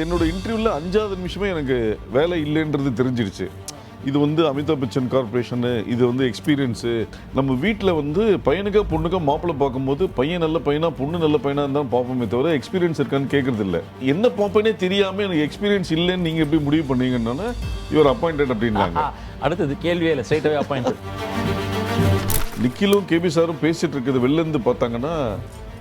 என்னோட இன்டர்வியூல 5வது நிமிஷமே எனக்கு வேலை இல்லைன்றது தெரிஞ்சிருச்சு. இது வந்து அமிதாப் பச்சன் கார்பரேஷன், இது வந்து எக்ஸ்பீரியன்ஸு. நம்ம வீட்டில் வந்து பையனுக்கா பொண்ணுக்கா மாப்பிள்ளை பார்க்கும்போது பையன் நல்ல பையனா பொண்ணு நல்ல பையனா இருந்தாலும் பார்ப்போமே தவிர எக்ஸ்பீரியன்ஸ் இருக்கான்னு கேட்கறது இல்லை. என்ன பார்ப்பேனே தெரியாமல் எனக்கு எக்ஸ்பீரியன்ஸ் இல்லைன்னு நீங்கள் எப்படி முடிவு பண்ணீங்கன்னா இவர் அப்பாயிண்டட் அப்படின்னாங்க. அடுத்தது கேள்வியே இல்லை, ஸ்ட்ரைட்டாகவே அப்பாயிண்டட். நிக்கிலும் கேபி சாரும் பேசிட்டு இருக்கிறது வெளிலேருந்து பார்த்தாங்கன்னா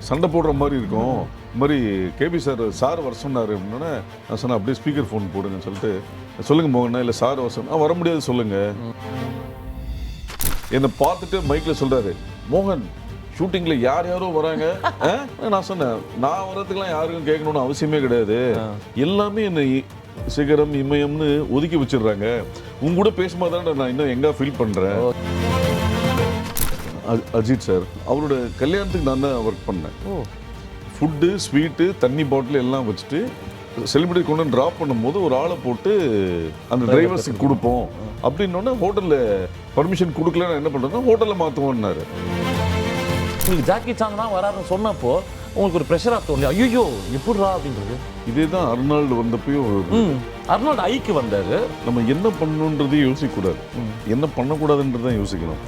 சண்டை போடுற மாதிரி இருக்கும். இது மாதிரி கேபி சார் வர சொன்னார் அப்படின்னா நான் சொன்னேன் அப்படியே ஸ்பீக்கர் ஃபோன் போடுங்கன்னு சொல்லிட்டு, சொல்லுங்கள் மோகனா இல்லை சார் வர சொன்ன வர முடியாது சொல்லுங்கள். என்னை பார்த்துட்டு மைக்கில் சொல்கிறாரு, மோகன் ஷூட்டிங்கில் யாரோ வராங்க. நான் சொன்னேன் நான் வர்றதுக்கெல்லாம் யாருக்கும் கேட்கணும்னு அவசியமே கிடையாது, எல்லாமே என்னை சிகரம் இமயம்னு ஒதுக்கி வச்சிடுறாங்க. உங்க கூட பேசும்போது தான் நான் இன்னும் எங்கே ஃபீல் பண்ணுறேன். அஜித் சார் அவரோட கல்யாணத்துக்கு நான் தான் ஒர்க் பண்ணேன். ஃபுட்டு ஸ்வீட்டு தண்ணி பாட்டில் எல்லாம் வச்சுட்டு செலிபிரிட்டி கொண்டு வந்து ட்ராப் பண்ணும்போது ஒரு ஆளை போட்டு அந்த டிரைவர்ஸுக்கு கொடுப்போம் அப்படின்னோடனே ஹோட்டலில் பர்மிஷன் கொடுக்கலன்னு என்ன பண்ணுறதுன்னா ஹோட்டலில் மாற்றுவோன்னாரு. உங்களுக்கு ஜாக்கி சான் தான் வராருன்னு சொன்னப்போ உங்களுக்கு ஒரு ப்ரெஷராக தோணு, ஐயோ எப்படிரா அப்படின்றது. இதே தான் அர்னால்டு வந்தப்பையும் அர்னால்டு ஐக்கு வந்தார். நம்ம என்ன பண்ணணுன்றதையும் யோசிக்கக்கூடாது, என்ன பண்ணக்கூடாதுன்றதான் யோசிக்கணும்.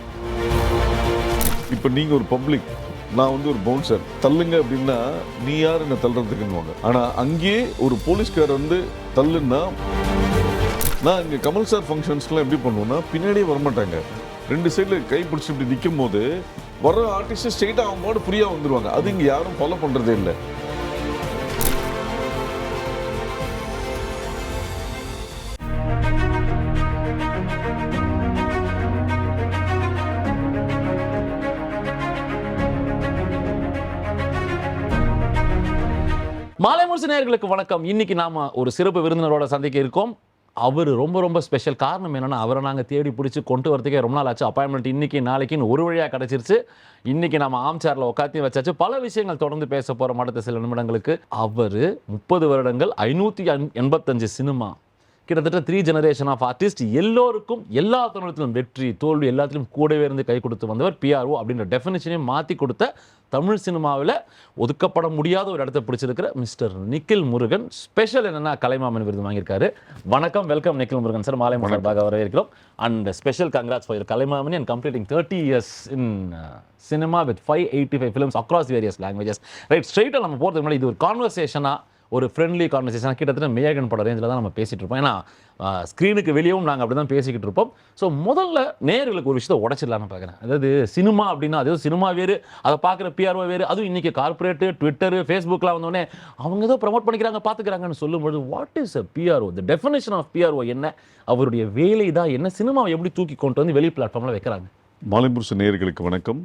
இப்போ நீங்கள் ஒரு பப்ளிக், நான் வந்து ஒரு பவுன்சர், தள்ளுங்க அப்படின்னா நீ யார் என்ன தள்ளுறதுக்குன்னுவாங்க. ஆனால் அங்கேயே ஒரு போலீஸ்கார் வந்து தள்ளுன்னா, நான் இங்கே கமல் சார் ஃபங்க்ஷன்ஸ்லாம் எப்படி பண்ணுவோன்னா பின்னாடியே வரமாட்டாங்க, 2 சைடில் கை பிடிச்சி இப்படி நிற்கும் போது வர ஆர்டிஸ்ட் ஸ்ட்ரெயிட்டாக அவங்க பாடு ஃப்ரீயாக வந்துடுவாங்க. அது இங்கே யாரும் ஃபாலோ பண்ணுறதே இல்லை. மாலை முரசு நேயர்களுக்கு வணக்கம். இன்னைக்கு நாம ஒரு சிறப்பு விருந்தினரோட சந்திக்க இருக்கோம். அவர் ரொம்ப ஸ்பெஷல். காரணம் என்னன்னா, அவரை நாங்கள் தேடி பிடிச்சி கொண்டு வரதுக்கே ரொம்ப நாள் ஆச்சு. அப்பாயின்மெண்ட் இன்னைக்கு நாளைக்குன்னு ஒரு வழியாக கிடச்சிருச்சு. இன்னைக்கு நம்ம சேர்ல உட்காந்து வச்சாச்சு. பல விஷயங்கள் தொடர்ந்து பேச போகிறோம் அடுத்த சில நிமிடங்களுக்கு. அவர் 30 வருடங்கள் 585 சினிமா, கிட்டத்தட்ட 3 ஜெனரேஷன் ஆஃப் ஆர்டிஸ்ட், எல்லோருக்கும் எல்லா தருணத்திலும் வெற்றி தோல்வி எல்லாத்திலும் கூடவே இருந்து கை கொடுத்து வந்தவர். பிஆர்ஓ அப்படின்ற டெஃபினிஷனையும் மாற்றி கொடுத்த தமிழ் சினிமாவில் ஒதுக்கப்பட முடியாத ஒரு இடத்தை பிடிச்சிருக்கிற மிஸ்டர் நிக்கில் முருகன். ஸ்பெஷல் என்னன்னா கலைமாமன் விருது வாங்கியிருக்காரு. வணக்கம், வெல்கம் நிக்கில் முருகன் சார். மாலை சார்பாக வரவேற்கிறோம். And special congrats for Kalaimamani and completing 30 years in cinema with 585 films across various languages. Right, ஸ்ட்ரெயிட்டாக நம்ம போகிறதுக்கு முன்னாடி இது ஒரு கான்வர்சேஷனாக, ஒரு ஃப்ரெண்ட்லி கான்வர்சேஷனாக, கிட்டத்தட்ட மேகன் பட ரேஞ்சில் தான் நம்ம பேசிகிட்டு இருப்போம். ஏன்னா ஸ்க்ரீனுக்கு வெளியவும் நாங்கள் அப்படி தான் பேசிக்கிட்டு இருப்போம். ஸோ முதல்ல நேயர்களுக்கு ஒரு விஷயத்தை உடச்சிடலான்னு பார்க்குறேன். அதாவது சினிமா அப்படின்னா அது சினிமா வேறு, அதை பார்க்குற பிஆர்ஓ வேறு. அதுவும் இன்றைக்கி கார்பரேட்டு ட்விட்டரு ஃபேஸ்புக்கெலாம் வந்தோடனே அவங்க ஏதோ ப்ரமோட் பண்ணிக்கிறாங்க பார்த்துக்கிறாங்கன்னு சொல்லும்போது what is a PRO, the definition of PRO என்ன, அவருடைய வேலை தான் என்ன, சினிமாவை எப்படி தூக்கி கொண்டு வந்து வெளி பிளாட்ஃபார்மில் வைக்கிறாங்க? மாலை முரசு நேயர்களுக்கு வணக்கம்.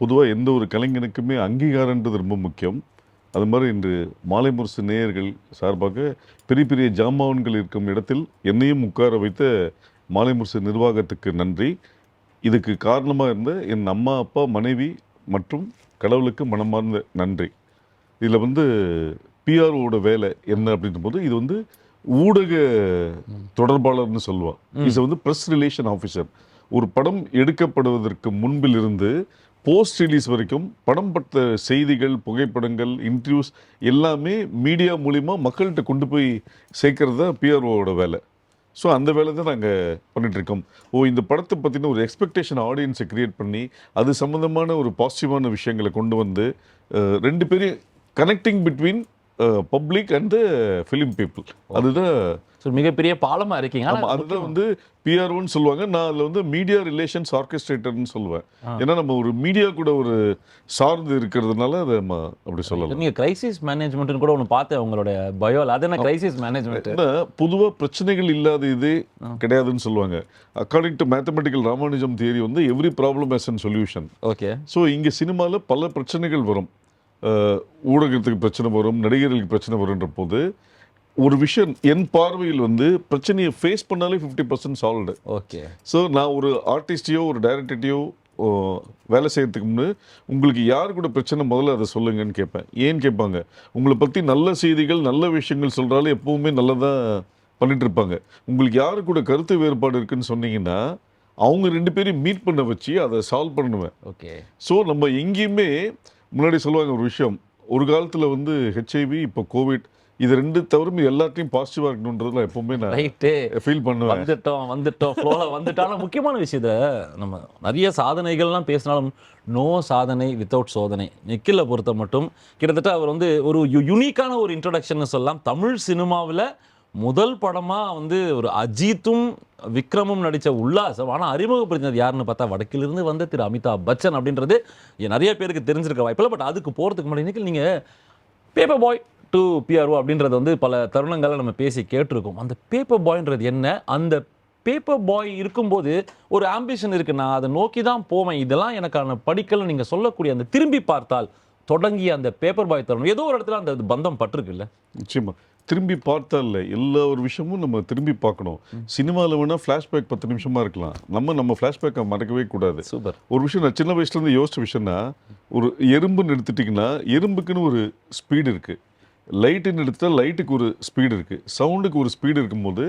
பொதுவாக எந்த ஒரு கலைஞனுக்குமே அங்கீகாரன்றது ரொம்ப முக்கியம். அது மாதிரி இன்று மாலை முரசு நேயர்கள் சார்பாக பெரிய பெரிய ஜாமான்கள் இருக்கும் இடத்தில் என்னையும் உட்கார வைத்த மாலை முரசு நிர்வாகத்துக்கு நன்றி. இதுக்கு காரணமாக இருந்த என் அம்மா அப்பா மனைவி மற்றும் கடவுளுக்கு மனமார்ந்த நன்றி. இதில் வந்து பிஆர்ஓட வேலை என்ன அப்படின்ற போது இது வந்து ஊடக தொடர்பாளர்னு சொல்லுவாள். இது வந்து ப்ரெஸ் ரிலேஷன் ஆஃபீஸர். ஒரு படம் எடுக்கப்படுவதற்கு முன்பிலிருந்து போஸ்ட் ரிலீஸ் வரைக்கும் படம் பட்ட செய்திகள், புகைப்படங்கள், இன்டர்வியூஸ் எல்லாமே மீடியா மூலிமா மக்கள்கிட்ட கொண்டு போய் சேர்க்கறது தான் பிஆர்ஓவோட வேலை. ஸோ அந்த வேலை தான் நாங்கள் பண்ணிகிட்ருக்கோம். இந்த படத்தை பற்றின ஒரு எக்ஸ்பெக்டேஷன் ஆடியன்ஸை க்ரியேட் பண்ணி அது சம்மந்தமான ஒரு பாசிட்டிவான விஷயங்களை கொண்டு வந்து 2 பேரும் connecting between public and film people, அதுதான் மிகப்பெரிய பாலமாக இருக்கீங்க. அதுதான் வந்து பிஆர்ஓன்னு சொல்லுவாங்க. நான் அதில் வந்து மீடியா ரிலேஷன்ஸ் ஆர்கெஸ்ட்ரேட்டர்னு சொல்லுவேன். ஏன்னா நம்ம ஒரு மீடியா கூட ஒரு சார்ந்து இருக்கிறதுனால அதை நம்ம அப்படி சொல்லலாம். நீங்கள் கிரைசிஸ் மேனேஜ்மெண்ட்னு கூட ஒன்று பார்த்தேன் உங்களோட பயோவில். அது என்ன கிரைசிஸ் மேனேஜ்மெண்ட்? பொதுவாக பிரச்சனைகள் இல்லாத இது கிடையாதுன்னு சொல்லுவாங்க. According to mathematical Ramanujam theory வந்து every problem has an solution. Okay. So இங்கே சினிமாவில் பல பிரச்சனைகள் வரும். ஊடகத்துக்கு பிரச்சனை வரும், நடிகர்களுக்கு பிரச்சனை வருன்ற போது ஒரு விஷயம் என் பார்வையில் வந்து பிரச்சனையை ஃபேஸ் பண்ணாலே 50% சால்வ்டு. ஓகே. ஸோ நான் ஒரு ஆர்டிஸ்டையோ ஒரு டைரக்டரையோ வேலை செய்யறதுக்கு முன்னே உங்களுக்கு யார் கூட பிரச்சனை முதல்ல அதை சொல்லுங்கன்னு கேட்பேன். ஏன்னு கேட்பாங்க, உங்களை பற்றி நல்ல செய்திகள் நல்ல விஷயங்கள் சொல்கிறாலும் எப்போவுமே நல்லதாக பண்ணிட்டு இருப்பாங்க. உங்களுக்கு யாரு கூட கருத்து வேறுபாடு இருக்குன்னு சொன்னீங்கன்னா அவங்க 2 பேரையும் மீட் பண்ண வச்சு அதை சால்வ் பண்ணுவேன். ஓகே. ஸோ நம்ம எங்கேயுமே முன்னாடி சொல்லுவாங்க ஒரு விஷயம், ஒரு காலத்தில் வந்து ஹெச்ஐவி, இப்போ கோவிட், இது 2 தவிர எல்லாத்தையும் பாசிட்டிவாக இருக்கணுன்றதுல எப்பவுமே நான் ரைட்டு. ஃபீல் பண்ணுவேன். வந்துட்டோம் ஃப்ளோல வந்துட்டாலும் முக்கியமான விஷயத்த நம்ம நிறைய சாதனைகள்லாம் பேசினாலும் நோ சாதனை வித்தவுட் சோதனை. நிக்கிலை பொறுத்த மட்டும் கிட்டத்தட்ட அவர் வந்து ஒரு யுனிக்கான ஒரு இன்ட்ரடக்ஷன் சொல்லலாம். தமிழ் சினிமாவில் முதல் படமாக வந்து ஒரு அஜித்தும் விக்ரமும் நடித்த உல்லாசம், ஆனால் அறிமுகப்படுத்தினது யாருன்னு பார்த்தா வடக்கிலிருந்து வந்த திரு அமிதாப் பச்சன் அப்படின்றது நிறைய பேருக்கு தெரிஞ்சிருக்க வாய்ப்பில்லை. பட் அதுக்கு போகிறதுக்கு முன்னாடி இன்னைக்கு நீங்கள் பேப்பர் பாய் டு பிஆர்ஓ அப்படின்றது வந்து பல தருணங்களை நம்ம பேசி கேட்டிருக்கோம். அந்த பேப்பர் பாய்ன்றது என்ன, அந்த பேப்பர் பாய் இருக்கும்போது ஒரு ஆம்பிஷன் இருக்குது, நான் அதை நோக்கி தான் போவேன், இதெல்லாம் எனக்கான படிக்கல் நீங்கள் சொல்லக்கூடிய அந்த திரும்பி பார்த்தால் தொடங்கிய அந்த பேப்பர் பாய் தருணம் ஏதோ ஒரு இடத்துல அந்த பந்தம் பட்டிருக்குல்ல? நிச்சயமா திரும்பி பார்த்தா இல்லை, எல்லா ஒரு விஷயமும் நம்ம திரும்பி பார்க்கணும். சினிமாவில் வேணால் ஃப்ளாஷ்பேக் 10 நிமிஷமா இருக்கலாம், நம்ம ஃப்ளாஷ்பேக்கை மறக்கவே கூடாது. சூப்பர். ஒரு விஷயம் நான் சின்ன வயசுலேருந்து யோசிச்ச விஷயம்னா, ஒரு எறும்புன்னு எடுத்துட்டிங்கன்னா எறும்புக்குன்னு ஒரு ஸ்பீடு இருக்குது, லைட்டுன்னு எடுத்துட்டா லைட்டுக்கு ஒரு ஸ்பீடு இருக்குது, சவுண்டுக்கு ஒரு ஸ்பீடு இருக்கும்போது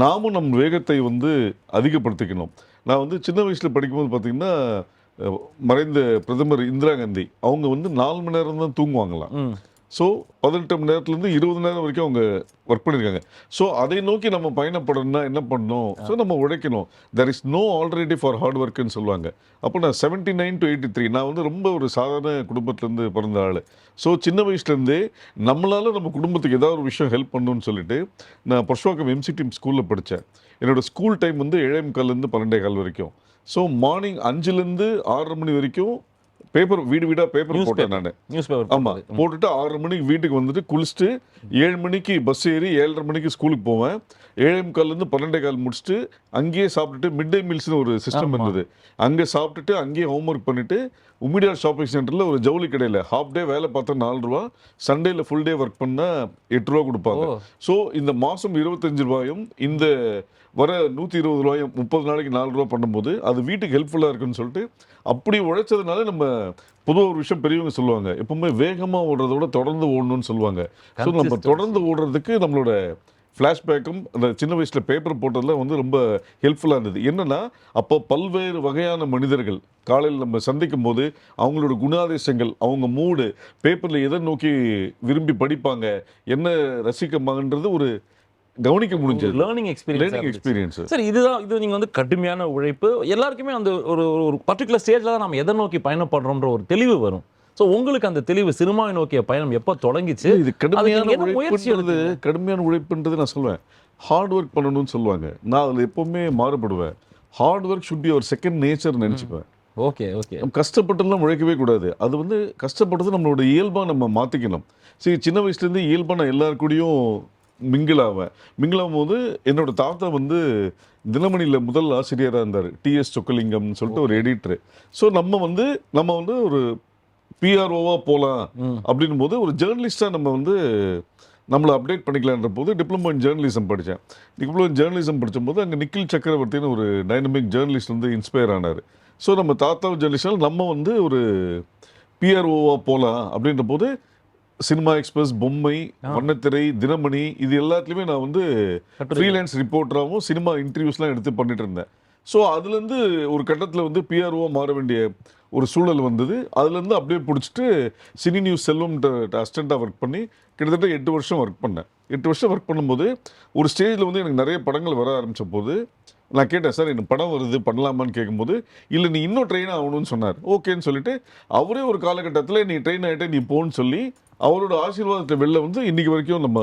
நாமும் நம் வேகத்தை வந்து அதிகப்படுத்திக்கணும். நான் வந்து சின்ன வயசில் படிக்கும்போது பார்த்தீங்கன்னா, மறைந்த பிரதமர் இந்திரா காந்தி அவங்க வந்து 4 மணி நேரம் தான் தூங்குவாங்களாம். ஸோ 18 மணி நேரத்துலேருந்து 20 மணி நேரம் வரைக்கும் அவங்க ஒர்க் பண்ணியிருக்காங்க. ஸோ அதை நோக்கி நம்ம பயணப்படணும்னா என்ன பண்ணணும்? ஸோ நம்ம உழைக்கணும். There is no alternative for hard ஒர்க்குன்னு சொல்லுவாங்க. அப்போ நான் 79 to 83 நான் வந்து ரொம்ப ஒரு சாதாரண குடும்பத்துலேருந்து பிறந்த ஆள். ஸோ சின்ன வயசுலேருந்தே நம்மளால் நம்ம குடும்பத்துக்கு ஏதாவது ஒரு விஷயம் ஹெல்ப் பண்ணணும்னு சொல்லிட்டு நான் பர்ஷ்வாக்கம் எம்சிடி ஸ்கூலில் படித்தேன். என்னோடய ஸ்கூல் டைம் வந்து 7:45 12:15 வரைக்கும். ஸோ மார்னிங் 5லேருந்து 6:30 மணி வரைக்கும் பேப்பர் வீடு வீடாக பேப்பர் போட்டேன் நான். நியூஸ் பேப்பர் ஆமாம், போட்டுட்டு 6:30 மணிக்கு வீட்டுக்கு வந்துட்டு குளிச்சுட்டு 7 மணிக்கு பஸ் ஏறி 7:30 மணிக்கு ஸ்கூலுக்கு போவேன். 7:45 12:15 முடிச்சுட்டு அங்கேயே சாப்பிட்டுட்டு மிட் டே மீல்ஸ்னு ஒரு சிஸ்டம் இருந்தது, அங்கே சாப்பிட்டுட்டு அங்கேயே ஹோம்ஒர்க் பண்ணிவிட்டு உமிடியார் ஷாப்பிங் சென்டரில் ஒரு ஜவுளி கடையில் ஹாஃப் டே வேலை பார்த்தா 4 ரூபா, சண்டேயில் ஃபுல் டே ஒர்க் பண்ணால் 8 ரூபா கொடுப்பாங்க. ஸோ இந்த மாதம் 25 ரூபாயும் இந்த வர 120 ரூபாயும் 30 நாளைக்கு 4 ரூபா பண்ணும்போது அது வீட்டுக்கு ஹெல்ப்ஃபுல்லாக இருக்குன்னு சொல்லிட்டு அப்படி உழைச்சதுனால நம்ம பொதுவாக ஒரு விஷயம் பெரியவங்க சொல்லுவாங்க, எப்பவுமே வேகமாக ஓடுறத விட தொடர்ந்து ஓடணும்னு சொல்லுவாங்க. ஸோ நம்ம தொடர்ந்து ஓடுறதுக்கு நம்மளோட ஃப்ளாஷ்பேக்கும் அந்த சின்ன வயசில் பேப்பர் போட்டதில் வந்து ரொம்ப ஹெல்ப்ஃபுல்லாக இருந்தது. என்னென்னா அப்போ பல்வேறு வகையான மனிதர்கள் காலையில் நம்ம சந்திக்கும் போது அவங்களோட குணாதிசயங்கள், அவங்க மூடு, பேப்பரில் எதை நோக்கி விரும்பி படிப்பாங்க, என்ன ரசிக்கமாகன்றது ஒரு கவனிக்க முடிஞ்சது. Learning experience. சரி, இது நீங்கள் வந்து கடுமையான உழைப்பு, எல்லாருக்குமே அந்த ஒரு ஒரு பர்டிகுலர் ஸ்டேஜில் தான் நம்ம எதை நோக்கி பயணப்படுறோன்ற ஒரு தெளிவு வரும். ஸோ உங்களுக்கு அந்த தெளிவு சினிமாவை நோக்கிய பயணம் எப்போ தொடங்கிச்சு? இது கடுமையான உழைப்புன்றது நான் சொல்லுவேன், ஹார்ட் ஒர்க் பண்ணணும்னு சொல்லுவாங்க, நான் அதில் எப்போவுமே மாறுபடுவேன். Hard work should be our second nature நினச்சிப்பேன். ஓகே. நம்ம கஷ்டப்பட்டுலாம் உழைக்கவே கூடாது, அது வந்து கஷ்டப்பட்டது நம்மளோட இயல்பாக நம்ம மாற்றிக்கணும். சரி, சின்ன வயசுலேருந்து இயல்பாக நான் எல்லாருக்கூடையும் மிங்கிளாகும் போது என்னோட தாத்தா வந்து தினமணியில் முதல் ஆசிரியராக இருந்தார், டிஎஸ் சொக்கலிங்கம்னு சொல்லிட்டு ஒரு எடிட்டரு. ஸோ நம்ம வந்து ஒரு பிஆர்ஓவாக போகலாம் அப்படின்னும் போது ஒரு ஜேர்னலிஸ்டாக நம்ம வந்து நம்மளை அப்டேட் பண்ணிக்கலான்ற போது டிப்ளமோ இன் ஜேர்னலிசம் படித்தேன். டிப்ளமோ இன் ஜேர்னலிசம் படிக்கும்போது அங்கே நிக்கில் சக்கரவர்த்தின்னு ஒரு டைனமிக் ஜேர்னலிஸ்ட் வந்து இன்ஸ்பயர் ஆனார். ஸோ நம்ம தாத்தா ஜேர்னலிஸ்டால் நம்ம வந்து ஒரு பிஆர்ஓவாக போகலாம் அப்படின்ற போது சினிமா எக்ஸ்பிரஸ், பொம்மை, வண்ணத்திரை, தினமணி, இது எல்லாத்துலேயுமே நான் வந்து ஃப்ரீலான்ஸ் ரிப்போர்ட்டராகவும் சினிமா இன்டர்வியூஸ்லாம் எடுத்து பண்ணிட்டு இருந்தேன். ஸோ அதுலேருந்து ஒரு கட்டத்தில் வந்து பிஆர்ஓவாக மாற வேண்டிய ஒரு சூழல் வந்தது. அதுலேருந்து அப்படியே பிடிச்சிட்டு சினி நியூஸ் செல்வம்ன்ற அசிஸ்டண்ட்டாக ஒர்க் பண்ணி கிட்டத்தட்ட 8 வருஷம் ஒர்க் பண்ணேன். 8 வருஷம் ஒர்க் பண்ணும்போது ஒரு ஸ்டேஜில் வந்து எனக்கு நிறைய படங்கள் வர ஆரம்பித்த போது நான் கேட்டேன், சார் எனக்கு படம் வருது பண்ணலாமான்னு கேட்கும்போது, இல்லை நீ இன்னும் ட்ரெயின் ஆகணும்னு சொன்னார். ஓகேன்னு சொல்லிட்டு அவரே ஒரு காலகட்டத்தில் நீ ட்ரெயின் ஆகிட்டே நீ போன்னு சொல்லி அவரோட ஆசீர்வாதத்தை வெளில வந்து இன்னைக்கு வரைக்கும் நம்ம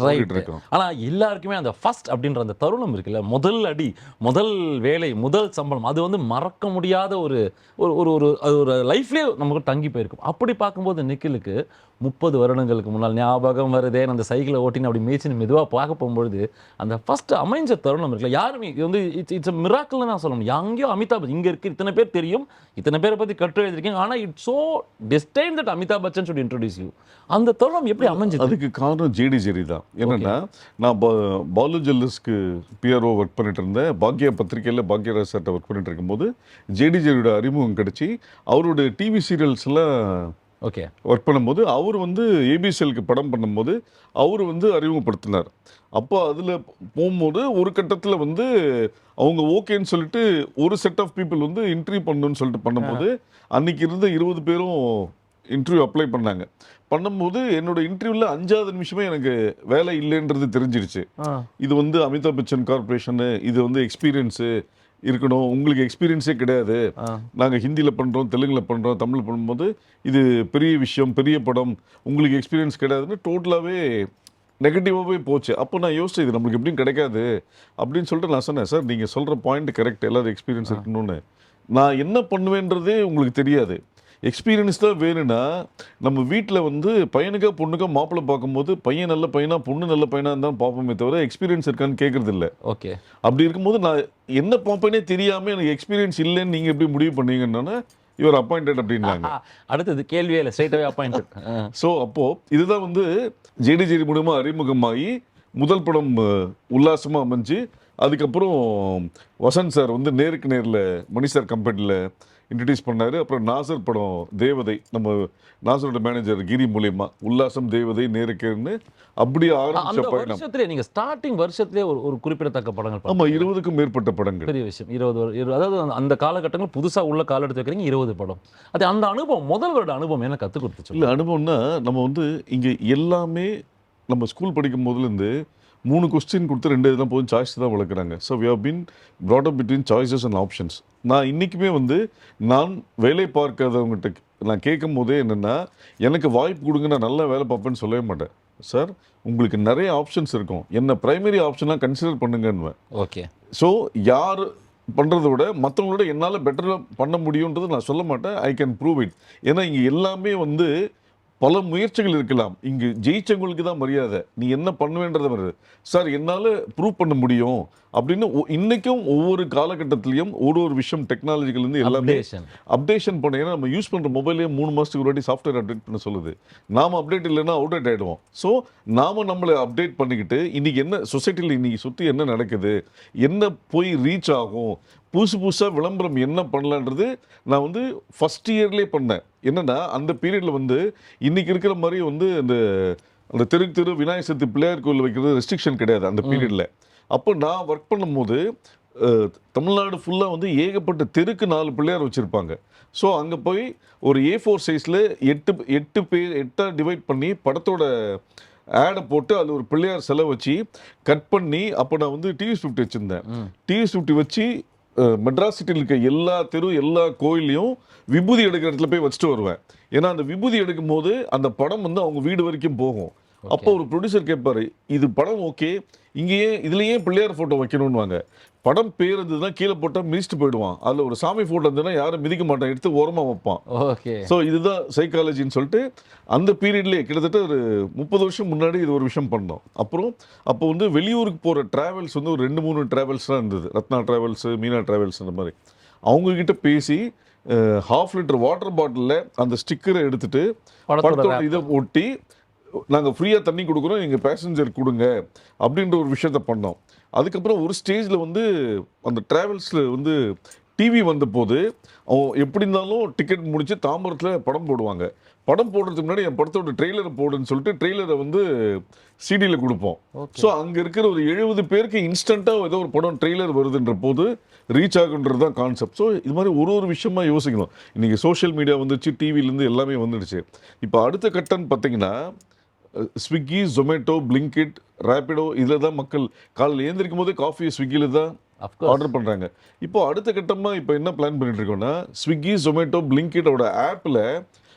ரைட் இருக்கோம். ஆனால் எல்லாருக்குமே அந்த ஃபர்ஸ்ட் அப்படின்ற அந்த தருணம் இருக்குல்ல, முதல் அடி, முதல் வேலை, முதல் சம்பளம், அது வந்து மறக்க முடியாத ஒரு ஒரு ஒரு அது ஒரு லைஃப்லேயே நமக்கு தங்கி போயிருக்கும். அப்படி பார்க்கும்போது நிக்கிலுக்கு 30 வருடங்களுக்கு முன்னால் ஞாபகம் வருதே, அந்த சைக்கிளை ஓட்டின்னு அப்படி மேய்ச்சின்னு மெதுவாக பார்க்க போகும்பொழுது அந்த ஃபர்ஸ்ட் அமைஞ்ச தருணம் இருக்குல்ல, யாருமே இது வந்து இட்ஸ் அ மிராக்கிள்னு நான் சொல்லணும். எங்கேயோ அமிதாப் இங்கே இருக்கு, இத்தனை பேர் தெரியும், இத்தனை பேரை பற்றி கட்டு எழுதிருக்கீங்க, ஆனால் it's so destine that Amitabh Bachchan should introduce you. அந்த தருணம் எப்படி அமைஞ்சது? அதுக்கு காரணம் ஜேடி ஜெரி தான். என்னன்னா நான் பாலு ஜுவல்லர்ஸ்க்கு பிஆர்ஓ ஒர்க் பண்ணிட்டு இருந்தேன். பாக்யா பத்திரிகையில் பாக்யராஜ் சார்ட்ட ஒர்க் பண்ணிட்டு இருக்கும்போது ஜேடி ஜெரியோட அறிமுகம் கிடைச்சி அவரோட டிவி சீரியல்ஸ்லாம் ஒர்க் பண்ணும்போது அவர் வந்து ஏபிசிஎலுக்கு படம் பண்ணும்போது அவர் வந்து அறிமுகப்படுத்தினார். அப்போ அதில் போகும்போது ஒரு கட்டத்தில் வந்து அவங்க ஓகேன்னு சொல்லிட்டு ஒரு செட் ஆஃப் பீப்புள் வந்து இன்டர்வியூ பண்ணணும்னு சொல்லிட்டு பண்ணும்போது அன்னைக்கு இருந்த 20 பேரும் இன்டர்வியூ அப்ளை பண்ணாங்க. பண்ணும்போது என்னோட இன்டர்வியூவில் 5வது நிமிஷமே எனக்கு வேலை இல்லைன்றது தெரிஞ்சிருச்சு. இது வந்து அமிதாப் பச்சன் கார்பரேஷனு, இது வந்து எக்ஸ்பீரியன்ஸு இருக்கணும், உங்களுக்கு எக்ஸ்பீரியன்ஸே கிடையாது, நாங்கள் ஹிந்தியில் பண்ணுறோம், தெலுங்கில் பண்ணுறோம், தமிழ் பண்ணும்போது இது பெரிய விஷயம், பெரிய படம், உங்களுக்கு எக்ஸ்பீரியன்ஸ் கிடையாதுன்னு டோட்டலாகவே நெகட்டிவாகவே போச்சு. அப்போ நான் யோசிச்சேன், இது நம்மளுக்கு எப்படியும் கிடைக்காது அப்படின்னு சொல்லிட்டு நான் சொன்னேன், சார் நீங்கள் சொல்கிற பாயிண்ட் கரெக்ட், எல்லாரும் எக்ஸ்பீரியன்ஸ் இருக்கணும்னு. நான் என்ன பண்ணுவேன்றதே உங்களுக்கு தெரியாது. எக்ஸ்பீரியன்ஸ் தான் வேணும்னா நம்ம வீட்டில் வந்து பையனுக்கா பொண்ணுக்கா மாப்பிள்ளை பார்க்கும்போது பையன் நல்ல பையனா பொண்ணு நல்ல பையனா தான் பார்ப்போமே தவிர எக்ஸ்பீரியன்ஸ் இருக்கான்னு கேட்கறது இல்லை. ஓகே. அப்படி இருக்கும்போது நான் என்ன பார்ப்பேனே தெரியாமல் எனக்கு எக்ஸ்பீரியன்ஸ் இல்லைன்னு நீங்கள் எப்படி முடிவு பண்ணீங்கன்னா இவர் அப்பாயிண்டட் அப்படின்னாங்க. அடுத்தது கேள்வியே இல்லை, ஸ்ட்ரைட்டாகவே அப்பாயிண்டட். ஸோ அப்போது இதுதான் வந்து ஜேடி மூலமாக அறிமுகமாகி முதல் படம் உல்லாசமாக அமைஞ்சு, அதுக்கப்புறம் வசந்த் சார் வந்து நேருக்கு நேரில் மணி சார் கம்பெனியில் இன்ட்ரடியூஸ் பண்ணார். அப்புறம் நாசர் படம் தேவதை, நம்ம நாசரோட மேனேஜர் கிரி மூலியமா உல்லாசம் தேவதை நேருக்குன்னு அப்படியே ஆரம்பிச்ச அந்த பயணம். வருஷத்திலே நீங்க ஸ்டார்டிங் வருஷத்திலே ஒரு குறிப்பிடத்தக்க படங்கள் ஆமா, 20க்கும் மேற்பட்ட படங்கள். பெரிய விஷயம். 20 அதாவது அந்த காலகட்டங்கள் புதுசா உள்ள கால் எடுத்து வைக்கிறீங்க, 20 படம். அது அந்த அனுபவம், முதல் வருட அனுபவம் என்ன கற்றுக் கொடுத்துச்சு? இல்லை, அனுபவம்னா நம்ம வந்து இங்கே எல்லாமே நம்ம ஸ்கூல் படிக்கும் போதுலேருந்து 3 கொஸ்டின் கொடுத்து 2 இதெல்லாம் போதும் சாய்ஸ் தான் வளர்க்குறாங்க. So we have been brought up between choices and options. நான் இன்றைக்குமே வந்து நான் வேலை பார்க்காதவங்ககிட்ட நான் கேட்கும் போதே என்னென்னா, எனக்கு வாய்ப்பு கொடுங்க, நான் நல்லா வேலை பார்ப்பேன்னு சொல்லவே மாட்டேன். சார் உங்களுக்கு நிறைய ஆப்ஷன்ஸ் இருக்கும், என்ன ப்ரைமரி ஆப்ஷனாக கன்சிடர் பண்ணுங்கன்னுவேன். ஓகே. ஸோ யார் பண்ணுறத விட மற்றவங்களோட என்னால் பெட்டராக பண்ண முடியுன்றது நான் சொல்ல மாட்டேன். I can prove it. ஏன்னா இங்கே எல்லாமே வந்து பல முயற்சிகள் இருக்கலாம், இங்கு ஜெயிச்சவங்களுக்கு தான் மரியாதை, நீ என்ன பண்ணுவேன்றத வருது. சார் என்னால் ப்ரூவ் பண்ண முடியும் அப்படின்னு இன்றைக்கும் ஒவ்வொரு காலகட்டத்திலையும் ஒரு விஷயம் டெக்னாலஜிலேருந்து எல்லாமே அப்டேஷன் பண்ண. ஏன்னா நம்ம யூஸ் பண்ணுற மொபைலே 3 மாதத்துக்கு ஒரு வாட்டி சாஃப்ட்வேர் அப்டேட் பண்ண சொல்லுது. நாம் அப்டேட் இல்லைன்னா அவுடேட் ஆகிடுவோம். ஸோ நாம் நம்மளை அப்டேட் பண்ணிக்கிட்டு இன்றைக்கி என்ன சொசைட்டியில் இன்றைக்கி சுற்றி என்ன நடக்குது, என்ன போய் ரீச் ஆகும், புதுசாக விளம்பரம் என்ன பண்ணலான்றது நான் வந்து ஃபஸ்ட் இயர்லேயே பண்ணேன். என்னென்னா அந்த பீரியடில் வந்து இன்றைக்கி இருக்கிற மாதிரி வந்து அந்த தெரு விநாயகர் சதுர்த்தி பிள்ளையார் கோயில் வைக்கிறது ரெஸ்ட்ரிக்ஷன் கிடையாது அந்த பீரியடில். அப்போ நான் ஒர்க் பண்ணும்போது தமிழ்நாடு ஃபுல்லாக வந்து ஏகப்பட்ட தெருக்கு 4 பிள்ளையார் வச்சுருப்பாங்க. ஸோ அங்கே போய் ஒரு A4 சைஸில் 8 டிவைட் பண்ணி படத்தோட ஆடை போட்டு அதில் ஒரு பிள்ளையார் செலவு வச்சு கட் பண்ணி, அப்போ நான் வந்து TV50 வச்சுருந்தேன். TV50 வச்சு மெட்ராஸ் சிட்டியில் இருக்க எல்லா எல்லா கோயிலையும் விபூதி எடுக்கிற இடத்துல போய் வச்சுட்டு வருவேன். ஏன்னா அந்த விபூதி எடுக்கும் போது அந்த படம் வந்து அவங்க வீடு வரைக்கும் போகும். அப்போ ஒரு ப்ரொடியூசர் கேட்பாரு, இது படம் ஓகே, இங்கேயே இதுலேயே பிள்ளையார் ஃபோட்டோ வைக்கணும்னுவாங்க. படம் பேர் இருந்ததுன்னா கீழே போட்டால் மிதிச்சுட்டு போயிடுவான், அதில் ஒரு சாமி ஃபோட்டோ இருந்ததுன்னா யாரும் மிதிக்க மாட்டான், எடுத்து ஓரமாக வைப்பான். ஓகே. ஸோ இதுதான் சைக்காலஜின்னு சொல்லிட்டு அந்த பீரியட்லேயே கிட்டத்தட்ட ஒரு 30 வருஷம் முன்னாடி இது ஒரு விஷயம் பண்ணோம். அப்புறம் அப்போ வந்து வெளியூருக்கு போகிற ட்ராவல்ஸ் வந்து ஒரு 2-3 ட்ராவல்ஸ் தான் இருந்தது, ரத்னா ட்ராவல்ஸு, மீனா ட்ராவல்ஸ், அந்த மாதிரி. அவங்கக்கிட்ட பேசி ½ லிட்டர் வாட்டர் பாட்டிலில் அந்த ஸ்டிக்கரை எடுத்துகிட்டு படத்தோட இதை ஒட்டி நாங்கள் ஃப்ரீயாக தண்ணி கொடுக்குறோம், எங்கள் பேசஞ்சர் கொடுங்க அப்படின்ற ஒரு விஷயத்த பண்ணோம். அதுக்கப்புறம் ஒரு ஸ்டேஜில் வந்து அந்த ட்ராவல்ஸில் வந்து டிவி வந்த போது அவன் எப்படி இருந்தாலும் டிக்கெட் முடிச்சு தாம்பரத்தில் படம் போடுவாங்க. படம் போடுறதுக்கு முன்னாடி என் படத்தோட ட்ரெய்லரை போடுன்னு சொல்லிட்டு ட்ரெய்லரை வந்து சிடியில் கொடுப்போம். ஸோ அங்கே இருக்கிற ஒரு 70 பேருக்கு இன்ஸ்டண்ட்டாக ஏதோ ஒரு படம் ட்ரெய்லர் வருதுன்ற போது ரீச் ஆகுன்றது தான் கான்செப்ட். ஸோ இது மாதிரி ஒரு விஷயமா யோசிக்கணும். இன்றைக்கி சோஷியல் மீடியா வந்துடுச்சு, டிவிலேருந்து எல்லாமே வந்துடுச்சு. இப்போ அடுத்த கட்டம்னு பார்த்தீங்கன்னா ஸ்விக்கி, ஜொமேட்டோ, பிளிங்கிட், ரேப்பிடோ, இதில் தான் மக்கள் காலையில் ஏந்திரிக்கும் போதே காஃபி ஸ்விக்கியில் தான் ஆர்டர் பண்ணுறாங்க. இப்போ அடுத்த கட்டமாக இப்போ என்ன பிளான் பண்ணிட்டு இருக்கோம்னா, ஸ்விக்கி, ஜொமேட்டோ, பிளிங்கிட்டோட ஆப்பில்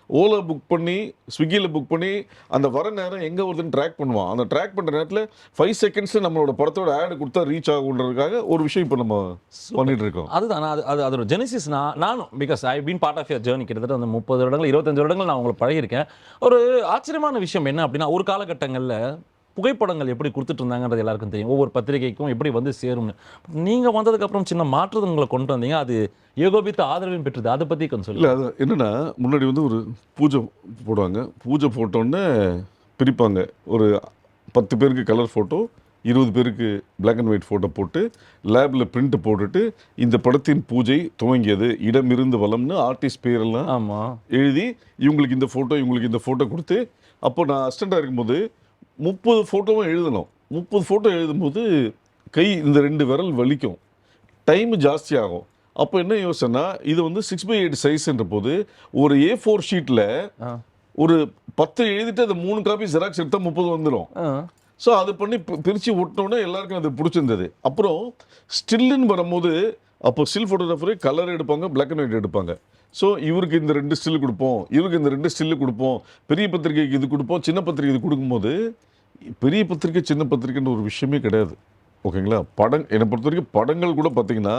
ஓலா புக் பண்ணி ஸ்விக்கியில் புக் பண்ணி அந்த வர நேரம் எங்கே வருதுன்னு ட்ராக் பண்ணுவான். அந்த ட்ராக் பண்ணுற நேரத்தில் 5 செகண்ட்ஸில் நம்மளோட படத்தோட ஆடு கொடுத்தா ரீச் ஆகுன்றதுக்காக ஒரு விஷயம் இப்போ நம்ம பண்ணிட்டு இருக்கோம். அதுதான் அது அதோட ஜெனிசிஸ். நானும் because I been part of your journey, கிட்டத்தட்ட அந்த 30 வருடங்கள் 25 வருடங்கள் நான் உங்களை பழகியிருக்கேன். ஒரு ஆச்சரியமான விஷயம் என்ன அப்படின்னா, ஒரு காலகட்டங்களில் புகைப்படங்கள் எப்படி கொடுத்துட்டு இருந்தாங்கன்றது எல்லாருக்கும் தெரியும், ஒவ்வொரு பத்திரிகைக்கும் எப்படி வந்து சேரும்னு. நீங்கள் வந்ததுக்கப்புறம் சின்ன மாற்றங்களை கொண்டு வந்தீங்க, அது ஏகோபித்த ஆதரவையும் பெற்றது. அதை பற்றி கொஞ்சம் சொல்லு. இல்லை, அது என்னென்னா, முன்னாடி வந்து ஒரு பூஜை போடுவாங்க, பூஜை போட்டோன்னே பிரிப்பாங்க. ஒரு 10 பேருக்கு கலர் ஃபோட்டோ, 20 பேருக்கு பிளாக் அண்ட் ஒயிட் ஃபோட்டோ போட்டு லேபில் பிரிண்ட் போட்டுட்டு இந்த படத்தின் பூஜை துவங்கியது இடமிருந்து வளம்னு ஆர்டிஸ்ட் பேரெல்லாம் எழுதி இவங்களுக்கு இந்த ஃபோட்டோ கொடுத்து, அப்போ நான் அசிஸ்டண்ட்டாக இருக்கும்போது 30 ஃபோட்டோவும் எழுதணும். 30 ஃபோட்டோ எழுதும்போது கை இந்த 2 விரல் வலிக்கும், டைம் ஜாஸ்தி ஆகும். அப்போ என்ன யோசனை, இது வந்து 6x8 சைஸ்ன்ற போது ஒரு A4 ஷீட்டில் ஒரு 10 எழுதிட்டு அதை 3 காப்பி ஜெராக்ஸ் எடுத்தால் 30 வந்துடும். ஸோ அது பண்ணி பிரித்து ஒட்டினோன்னே எல்லாருக்கும் அது பிடிச்சிருந்தது. அப்புறம் ஸ்டில்லுன்னு வரும்போது அப்போ ஸ்டில் ஃபோட்டோகிராஃபரு கலர் எடுப்பாங்க, பிளாக் அண்ட் ஒயிட் எடுப்பாங்க. ஸோ இவருக்கு இந்த 2 ஸ்டில் கொடுப்போம், இவருக்கு இந்த 2 ஸ்டில்லு கொடுப்போம், பெரிய பத்திரிகைக்கு இது கொடுப்போம், சின்ன பத்திரிகை இது கொடுக்கும்போது பெரிய பத்திரிக்கை சின்ன பத்திரிக்கைன்ற ஒரு விஷயமே கிடையாது. ஓகேங்களா? என்னை பொறுத்த வரைக்கும் படங்கள் கூட பார்த்தீங்கன்னா,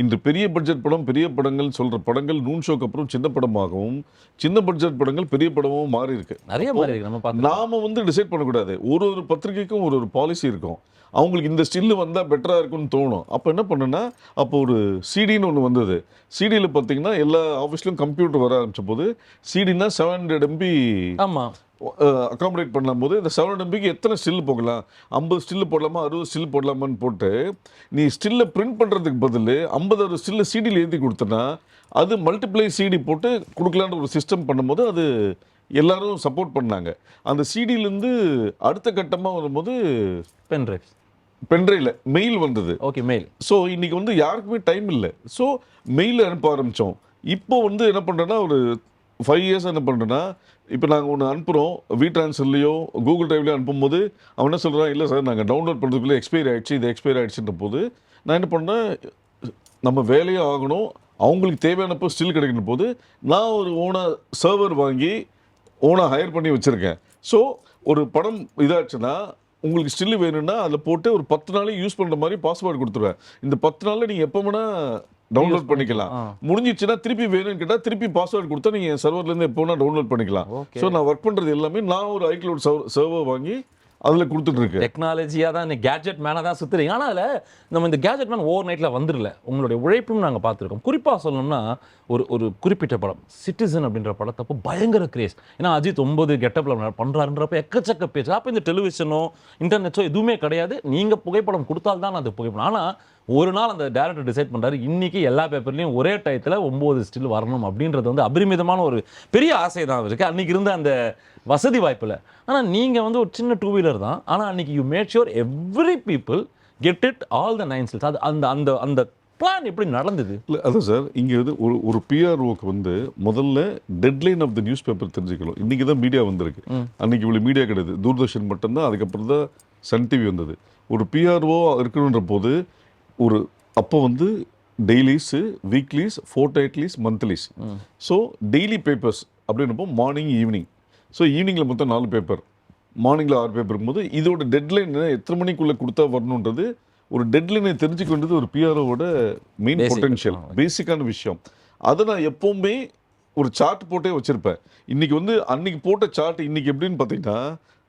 இன்று பெரிய பட்ஜெட் படம், பெரிய படங்கள் சொல்கிற படங்கள் நூன் ஷோக்கு அப்புறம் சின்ன படமாகவும், சின்ன பட்ஜெட் படங்கள் பெரிய படமாகவும் மாறி இருக்கு. நிறைய மாறி இருக்கு. நம்ம பார்த்து நாம வந்து டிசைட் பண்ணக்கூடாது. ஒரு ஒரு பத்திரிகைக்கும் ஒரு ஒரு பாலிசி இருக்கும். அவங்களுக்கு இந்த ஸ்டில்லு வந்தால் பெட்டராக இருக்கும்னு தோணும். அப்போ என்ன பண்ணுன்னா, அப்போ ஒரு சிடின்னு ஒன்று வந்தது. சிடியில் பார்த்தீங்கன்னா எல்லா ஆஃபீஸ்லையும் கம்ப்யூட்டர் வர ஆரம்பிச்ச போது சிடினா 700 MB ஆமாம் அகாமடேட் பண்ணும்போது இந்த 700 MBக்கு எத்தனை ஸ்டில் போகலாம், 50 ஸ்டில் போடலாமா, 60 ஸ்டில் போடலாமான்னு போட்டு நீ ஸ்டில்லை பிரிண்ட் பண்ணுறதுக்கு பதில் 50 ஸ்டில்லை சிடியில் எழுதி கொடுத்தனா அது மல்டிப்ளை சிடி போட்டு கொடுக்கலான்ற ஒரு சிஸ்டம் பண்ணும்போது அது எல்லாரும் சப்போர்ட் பண்ணாங்க. அந்த சிடியிலேருந்து அடுத்த கட்டமாக வரும்போது பென்ட்ரைவில் மெயில் வந்தது. Okay, mail. ஸோ இன்றைக்கி வந்து யாருக்குமே டைம் இல்லை. ஸோ மெயில் அனுப்ப ஆரம்பித்தோம். இப்போ வந்து என்ன பண்ணுறேன்னா, ஒரு 5 இயர்ஸ் என்ன பண்ணுறேன்னா, இப்போ நாங்கள் ஒன்று அனுப்புகிறோம் ட்ரான்ஸ்ஃபர்லையோ கூகுள் டிரைவ்லையோ அனுப்பும்போது அவன் என்ன சொல்கிறான், இல்லை சார் நாங்கள் டவுன்லோட் பண்ணுறதுக்குள்ளே எக்ஸ்பைரி ஆகிடுச்சு, இது எக்ஸ்பைரி ஆகிடுச்சுன்ற போது நான் என்ன பண்ணேன், நம்ம வேலையே ஆகணும், அவங்களுக்கு தேவையானப்போ ஸ்டில் கிடைக்கிற போது நான் ஒரு ஓனாக சர்வர் வாங்கி ஓனாக ஹையர் பண்ணி வச்சுருக்கேன். ஸோ ஒரு படம் இதாச்சுன்னா உங்களுக்கு ஸ்டில் வேணும்னா அதில் போட்டு ஒரு 10 நாளைக்கு யூஸ் பண்ணுற மாதிரி பாஸ்வேர்டு கொடுத்துருவேன். இந்த 10 நாளில் நீங்கள் எப்போ வேணால் டவுன்லோட் பண்ணிக்கலாம். முடிஞ்சிச்சுன்னா திருப்பி வேணும்னு கேட்டால் திருப்பி பாஸ்வேர்டு கொடுத்தா நீங்கள் சர்வர்லேருந்து எப்போ வேணால் டவுன்லோட் பண்ணிக்கலாம். ஸோ நான் ஒர்க் பண்ணுறது எல்லாமே நான் ஒரு ஐக்ளவுட் சர்வர் வாங்கி அதில் கொடுத்துட்ருக்கு. டெக்னாலஜியாக தான் இந்த கேட்ஜெட் மேனாக தான் சுற்றுறீங்க. ஆனால் அதில் நம்ம இந்த கேட்ஜெட் மேன் ஓவர் நைட்டில் வந்துடல. உங்களுடைய உழைப்பும் நாங்கள் பார்த்துருக்கோம். குறிப்பாக சொல்லணும்னா ஒரு குறிப்பிட்ட படம் சிட்டிசன் அப்படின்ற படத்தப்போ பயங்கர கிரேஸ். ஏன்னா அஜித் 9 கெட்டப்பில் பண்ணுறாருன்றப்ப எக்கச்சக்க பேச்சு. அப்போ இந்த டெலிவிஷனோ இன்டர்நெட்டோ எதுவுமே கிடையாது. நீங்கள் புகைப்படம் கொடுத்தால்தான் அது புகைப்படம். ஆனால் ஒரு நாள் அந்த டேரக்டர் டிசைட் பண்ணுறாரு, இன்றைக்கி எல்லா பேப்பர்லேயும் ஒரே டயத்தில் 9 ஸ்டில் வரணும் அப்படின்றது வந்து அபரிமிதமான ஒரு பெரிய ஆசை தான் இருக்குது. அன்றைக்கி இருந்த அந்த வசதி வாய்ப்பில். ஆனால் நீங்கள் வந்து ஒரு சின்ன 2 வீலர் தான். ஆனால் அன்றைக்கி you mat sure every people get it all the 9 stills. அது அந்த அந்த அந்த பிளான் எப்படி நடந்தது? இல்லை அதான் சார், இங்கே வந்து ஒரு பிஆர்ஓக்கு வந்து முதல்ல deadline of the news paper தெரிஞ்சுக்கணும். இன்றைக்கி தான் மீடியா வந்திருக்கு. அன்றைக்கி இவ்வளோ மீடியா கிடையாது, தூர்தர்ஷன் மட்டும்தான். அதுக்கப்புறம் தான் சன் டிவி வந்தது. ஒரு பிஆர்ஓ இருக்கணுன்ற போது அப்போ வந்து டெய்லிஸு, வீக்லிஸ், ஃபோர்ட்நைட்லிஸ், மந்த்லிஸ். ஸோ டெய்லி பேப்பர்ஸ் அப்படின்றப்போ மார்னிங் ஈவினிங். ஸோ ஈவினிங்கில் மொத்தம் 4 பேப்பர், மார்னிங்கில் 6 பேப்பர் இருக்கும்போது இதோட டெட்லைன் எத்தனை மணிக்குள்ளே கொடுத்தா வரணுன்றது ஒரு டெட்லைனை தெரிஞ்சுக்கொண்டது ஒரு பிஆர்ஓவோட மெயின் பொட்டென்ஷியல், பேசிக்கான விஷயம். அதை நான் எப்போவுமே ஒரு சார்ட் போட்டே வச்சுருப்பேன். இன்றைக்கி வந்து அன்றைக்கி போட்ட சார்ட் இன்றைக்கி எப்படின்னு பார்த்தீங்கன்னா,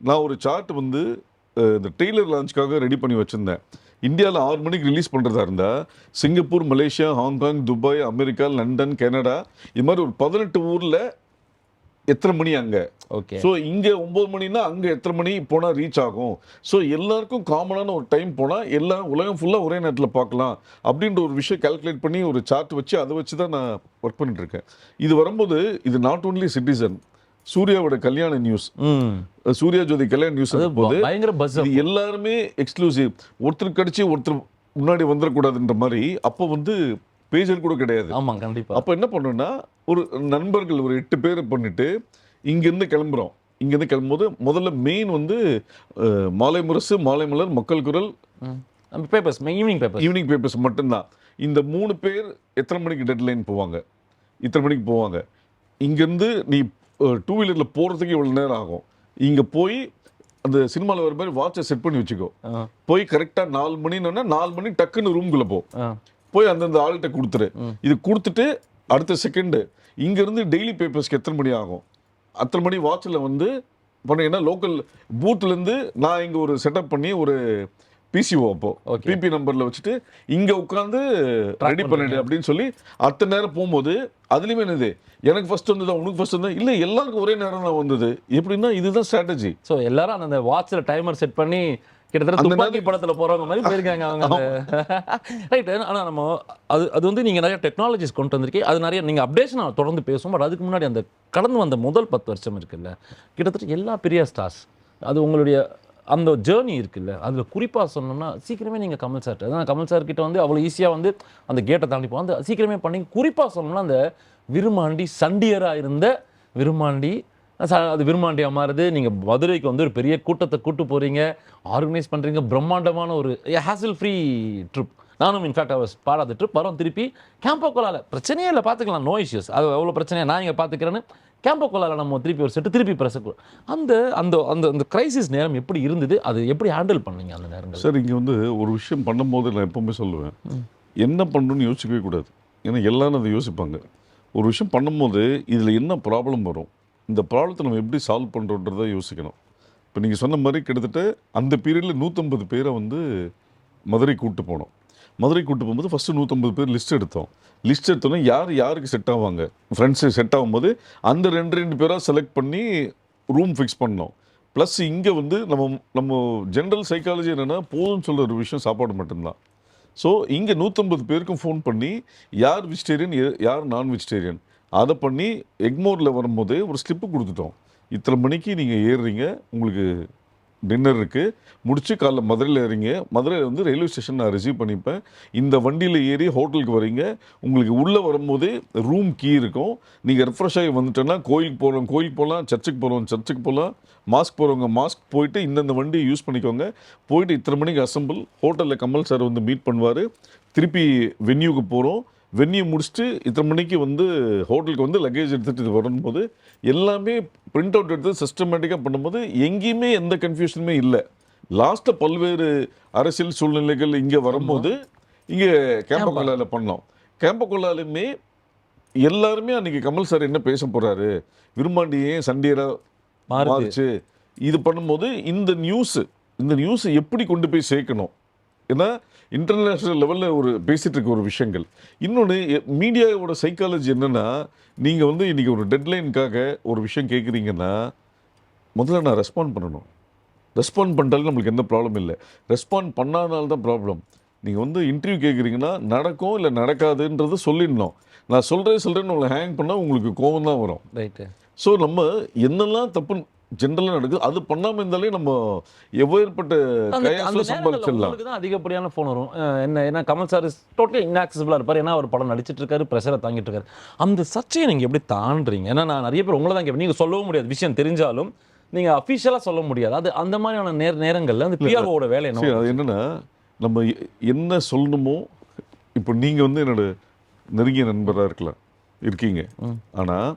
நான் ஒரு சார்ட் வந்து இந்த ட்ரெய்லர் லான்ச்சுக்காக ரெடி பண்ணி வச்சுருந்தேன். இந்தியாவில் 6 மணிக்கு ரிலீஸ் பண்ணுறதா இருந்தால் Singapore, Malaysia, Hong Kong, Dubai, America, London, Canada, இது மாதிரி ஒரு 18 ஊரில் எத்தனை மணி அங்கே. ஓகே. ஸோ இங்கே 9 மணினா அங்கே எத்தனை மணி போனால் ரீச் ஆகும். ஸோ எல்லாருக்கும் காமனான ஒரு டைம் போனால் எல்லாம் உலகம் ஃபுல்லாக ஒரே நேரத்தில் பார்க்கலாம் அப்படின்ற ஒரு விஷயம் கால்குலேட் பண்ணி ஒரு சார்ட் வச்சு அதை வச்சு தான் நான் ஒர்க் பண்ணிட்டுருக்கேன். இது வரும்போது இது நாட் ஓன்லி சிட்டிசன், சூர்யாவோட கல்யாண நியூஸ், சூர்யா ஜோதி கல்யாண நியூஸ் போது இது எல்லாருமே எக்ஸ்க்ளூசிவ். ஒருத்தருக்கு கடிச்சு ஒருத்தர் முன்னாடி வந்துடக்கூடாதுன்ற மாதிரி அப்போ வந்து பேஜர் கூட கிடையாது. ஆமாம், கண்டிப்பாக. அப்போ என்ன பண்ணோன்னா, ஒரு நண்பர்கள் ஒரு 8 பேர் பண்ணிட்டு இங்கேருந்து கிளம்புறோம். இங்கேருந்து கிளம்பும்போது முதல்ல மெயின் வந்து மாலை முரசு, மாலை மலர், மக்கள் குரல், பேப்பர்ஸ், ஈவினிங் பேப்பர்ஸ் மட்டும்தான். இந்த 3 பேர் எத்தனை மணிக்கு டெட்லைன் போவாங்க, இத்தனை மணிக்கு போவாங்க. இங்கேருந்து நீ 2 வீலரில் போகிறதுக்கு இவ்வளோ நேரம் ஆகும். இங்கே போய் அந்த சினிமாவில் வர மாதிரி வாட்சை செட் பண்ணி வச்சுக்கோ. போய் கரெக்டாக 4 மணின்னா 4 மணி டக்குன்னு ரூம்குள்ளே போய் அந்தந்த ஆள்கிட்ட கொடுத்துரு. இது கொடுத்துட்டு அடுத்த செகண்டு இங்கேருந்து டெய்லி பேப்பர்ஸ்க்கு எத்தனை மணி ஆகும், அத்தனை மணி வாட்சில் வந்து பண்ணீங்கன்னா லோக்கல் பூத்துலேருந்து நான் இங்கே ஒரு செட்டப் பண்ணி ஒரு பிசிஓ அப்போ பிபி நம்பரில் வச்சுட்டு இங்கே உட்காந்து ரெடி பண்ணிடு அப்படின்னு சொல்லி அத்தனை நேரம் போகும்போது அதுலேயுமே என்னது எனக்கு ஃபர்ஸ்ட் வந்ததா உனக்கு ஃபர்ஸ்ட் வந்தா இல்லை எல்லாருக்கும் ஒரே நேரம் தான் வந்தது. எப்படின்னா இதுதான் ஸ்ட்ராட்டஜி. ஸோ எல்லாரும் அந்த வாட்சில் டைமர் செட் பண்ணி கிட்டத்தட்ட துப்பாக்கி படத்தில் போகிறவங்க மாதிரி போயிருக்காங்க அவங்க. ரைட். ஆனால் நம்ம அது வந்து நீங்கள் நிறைய டெக்னாலஜிஸ் கொண்டு வந்திருக்கீங்க. அது நிறைய நீங்கள் அப்டேஷன் தொடர்ந்து பேசுவோம். பட் அதுக்கு முன்னாடி அந்த கடந்து வந்த முதல் 10 வருஷம் இருக்குல்ல, கிட்டத்தட்ட எல்லா பெரிய ஸ்டார்ஸ் அது உங்களுடைய அந்த ஜேர்னி இருக்குல்ல, அதில் குறிப்பாக சொன்னோம்னா சீக்கிரமே நீங்கள் கமல் சார்ட்ட, அதான் கமல் சார் கிட்ட வந்து அவ்வளோ ஈஸியாக வந்து அந்த கேட்டை தாண்டி போகும், அந்த சீக்கிரமே பண்ணி குறிப்பாக சொல்லணும்னா அந்த விருமாண்டி சண்டியராக இருந்த விருமாண்டி அது விருமாண்டியா மாறுது. நீங்கள் மதுரைக்கு வந்து ஒரு பெரிய கூட்டத்தை கூட்டு போகிறீங்க, ஆர்கனைஸ் பண்ணுறீங்க, பிரம்மாண்டமான ஒரு ஹேசல் ஃப்ரீ ட்ரிப். நானும் இன்ஃபேக்ட் அவர் பாராத ட்ரிப் வரோம், திருப்பி கேம்போ கோலால பிரச்சனையே இல்லை, பார்த்துக்கலாம், நோ இஷ்யூஸ், அது எவ்வளோ பிரச்சனையா நான் இங்கே பார்த்துக்கிறேன்னு கேம்போ கோலால நம்ம திருப்பி ஒரு செட்டு திருப்பி பிரசக்கு அந்த அந்த அந்த அந்த கிரைசிஸ் நேரம் எப்படி இருந்தது, அது எப்படி ஹேண்டில் பண்ணீங்க அந்த நேரங்கள்? சார் இங்கே வந்து ஒரு விஷயம் பண்ணும்போது நான் எப்பவுமே சொல்லுவேன், என்ன பண்ணணும்னு யோசிக்கவே கூடாது. ஏன்னா எல்லாரும் அதை யோசிப்பாங்க. ஒரு விஷயம் பண்ணும்போது இதில் என்ன ப்ராப்ளம் வரும், இந்த ப்ராப்ளத்தை நம்ம எப்படி சால்வ் பண்ணுறோன்றதை யோசிக்கணும். இப்போ நீங்கள் சொன்ன மாதிரி கிட்டத்தட்ட அந்த பீரியடில் 150 பேரை வந்து மதுரை கூப்பிட்டு போனோம். மதுரை கூப்பிட்டு போகும்போது ஃபஸ்ட்டு 150 பேர் லிஸ்ட் எடுத்தோம். லிஸ்ட் எடுத்தோன்னே யார் யாருக்கு செட் ஆவாங்க, ஃப்ரெண்ட்ஸு செட் ஆகும்போது அந்த 2 பேராக செலக்ட் பண்ணி ரூம் ஃபிக்ஸ் பண்ணோம். ப்ளஸ் இங்கே வந்து நம்ம ஜென்ரல் சைக்காலஜி என்னென்னா போதும்னு சொல்கிற ஒரு விஷயம் சாப்பாடு மட்டும்தான். ஸோ இங்கே 150 பேருக்கும் ஃபோன் பண்ணி யார் வெஜிடேரியன் யார் நான் வெஜிடேரியன் அதை பண்ணி எக்மோரில் வரும்போது ஒரு ஸ்லிப்பு கொடுத்துட்டோம். இத்தனை மணிக்கு நீங்கள் ஏறுறீங்க, உங்களுக்கு டின்னர் இருக்குது, முடிச்சு காலைல மதுரையில் ஏறிங்க, மதுரையில் வந்து ரயில்வே ஸ்டேஷன் நான் ரிசீவ் பண்ணிப்பேன், இந்த வண்டியில் ஏறி ஹோட்டலுக்கு வரீங்க, உங்களுக்கு உள்ளே வரும்போதே ரூம் கீ இருக்கும், நீங்கள் ரெஃப்ரெஷ் ஆகி வந்துட்டோன்னா கோயிலுக்கு போகிறோம் கோயிலுக்கு போகலாம், சர்ச்சுக்கு போகிறோம் சர்ச்சுக்கு போகலாம், மாஸ்க் போகிறவங்க மாஸ்க் போயிட்டு இந்தந்த வண்டியை யூஸ் பண்ணிக்கோங்க, போயிட்டு இத்தனை மணிக்கு அசம்பிள், ஹோட்டலில் கமல் சார் வந்து மீட் பண்ணுவார், திருப்பி வென்யூக்கு போகிறோம், வென்யூ முடிச்சுட்டு இத்தனை மணிக்கு வந்து ஹோட்டலுக்கு வந்து லக்கேஜ் எடுத்துகிட்டு இது வரும்போது எல்லாமே பிரிண்ட் அவுட் எடுத்து சிஸ்டமேட்டிக்காக பண்ணும்போது எங்கேயுமே எந்த கன்ஃபியூஷனுமே இல்லை. லாஸ்ட்டில் பல்வேறு அரசியல் சூழ்நிலைகள் இங்கே வரும்போது இங்கே கேம்பகொல்லாவில் பண்ணோம். கேம்பகொல்லாலுமே எல்லாருமே அன்றைக்கி கமல் சார் என்ன பேச போகிறாரு, விரும்மாண்டியே சண்டியராக மாறிச்சு, இது பண்ணும்போது இந்த நியூஸை எப்படி கொண்டு போய் சேர்க்கணும், ஏன்னா இன்டர்நேஷ்னல் லெவலில் ஒரு பேசிகிட்டு இருக்க ஒரு விஷயங்கள். இன்னொன்று மீடியாவோட சைக்காலஜி என்னென்னா, நீங்கள் வந்து இன்றைக்கி ஒரு டெட்லைனுக்காக ஒரு விஷயம் கேட்குறீங்கன்னா முதல்ல நான் ரெஸ்பாண்ட் பண்ணணும். ரெஸ்பாண்ட் பண்ணிட்டாலும் நம்மளுக்கு எந்த ப்ராப்ளம் இல்லை, ரெஸ்பாண்ட் பண்ணாதனால்தான் ப்ராப்ளம். நீங்கள் வந்து இன்டர்வியூ கேட்குறீங்கன்னா நடக்கும் இல்லை நடக்காதுன்றது சொல்லிடணும். நான் சொல்கிறேன்னு உங்களை ஹேங் பண்ணால் உங்களுக்கு கோவம் தான் வரும். ரைட்டு. ஸோ நம்ம என்னெல்லாம் தப்பு ஜென்ரலாக நடக்குது அது பண்ணாமல் இருந்தாலே நம்ம எவ்வளோப்பட்ட சம்பாதிச்சிடலாம். தான் அதிகப்படியான ஃபோன் வரும். ஏன்னா கமல் சார் டோட்டலி இன்ஆக்சசிபிளாக இருப்பார், ஏன்னா அவர் படம் நடிச்சிட்டு இருக்காரு, ப்ரெஷரை தாங்கிட்டு இருக்காரு. அந்த சர்ச்சையை நீங்கள் எப்படி தாண்டுறீங்க? ஏன்னா நான் நிறைய பேர் உங்களை தான் கேட்பேன், நீங்கள் சொல்லவும் முடியாது, விஷயம் தெரிஞ்சாலும் நீங்கள் அஃபிஷியலாக சொல்ல முடியாது. அது அந்த மாதிரியான நேரங்களில் அந்த பிஆர்ஓட வேலை என்ன? அது என்னென்னா நம்ம என்ன சொல்லணுமோ, இப்போ நீங்கள் வந்து என்னோட நெருங்கிய நண்பராக இருக்கீங்க, ஆனால்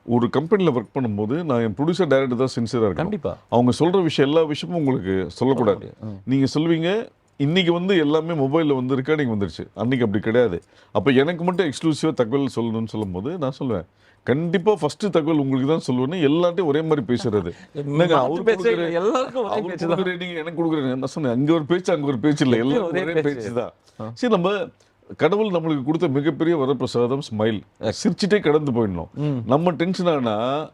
ஒரு கம்பெனியில் ஒர்க் பண்ணும்போது நான் என் ப்ரொடியூசர் டைரக்டர் தான் சின்சியராக இருக்கேன். கண்டிப்பாக அவங்க சொல்கிற விஷயம் எல்லா விஷயமும் உங்களுக்கு சொல்லக்கூடாது. நீங்கள் சொல்வீங்க இன்றைக்கி வந்து எல்லாமே மொபைலில் வந்து ரெக்கார்டிங் வந்துருச்சு, அன்றைக்கி அப்படி கிடையாது. அப்போ எனக்கு மட்டும் எக்ஸ்க்ளூசிவாக தகவல் சொல்லணும்னு சொல்லும்போது நான் சொல்லுவேன் கண்டிப்பாக ஃபஸ்ட்டு தகவல் உங்களுக்கு தான் சொல்லுவேன்னு. எல்லாட்டையும் ஒரே மாதிரி பேசுறது என்னங்க, அவர் ரேட்டிங் எனக்கு கொடுக்குறேன். நான் சொன்னேன் அங்கே ஒரு பேச்சு அங்கே ஒரு பேச்சு இல்லை, எல்லாரும் ஒரே பேச்சு தான். சரி, நம்ம கடவுள் நம்மளுக்கு கொடுத்த மிகப்பெரிய வரப்பிரசாதம் ஸ்மைல், சிரிச்சுட்டே கடந்து போயிடணும். நம்ம டென்ஷன் ஆனால்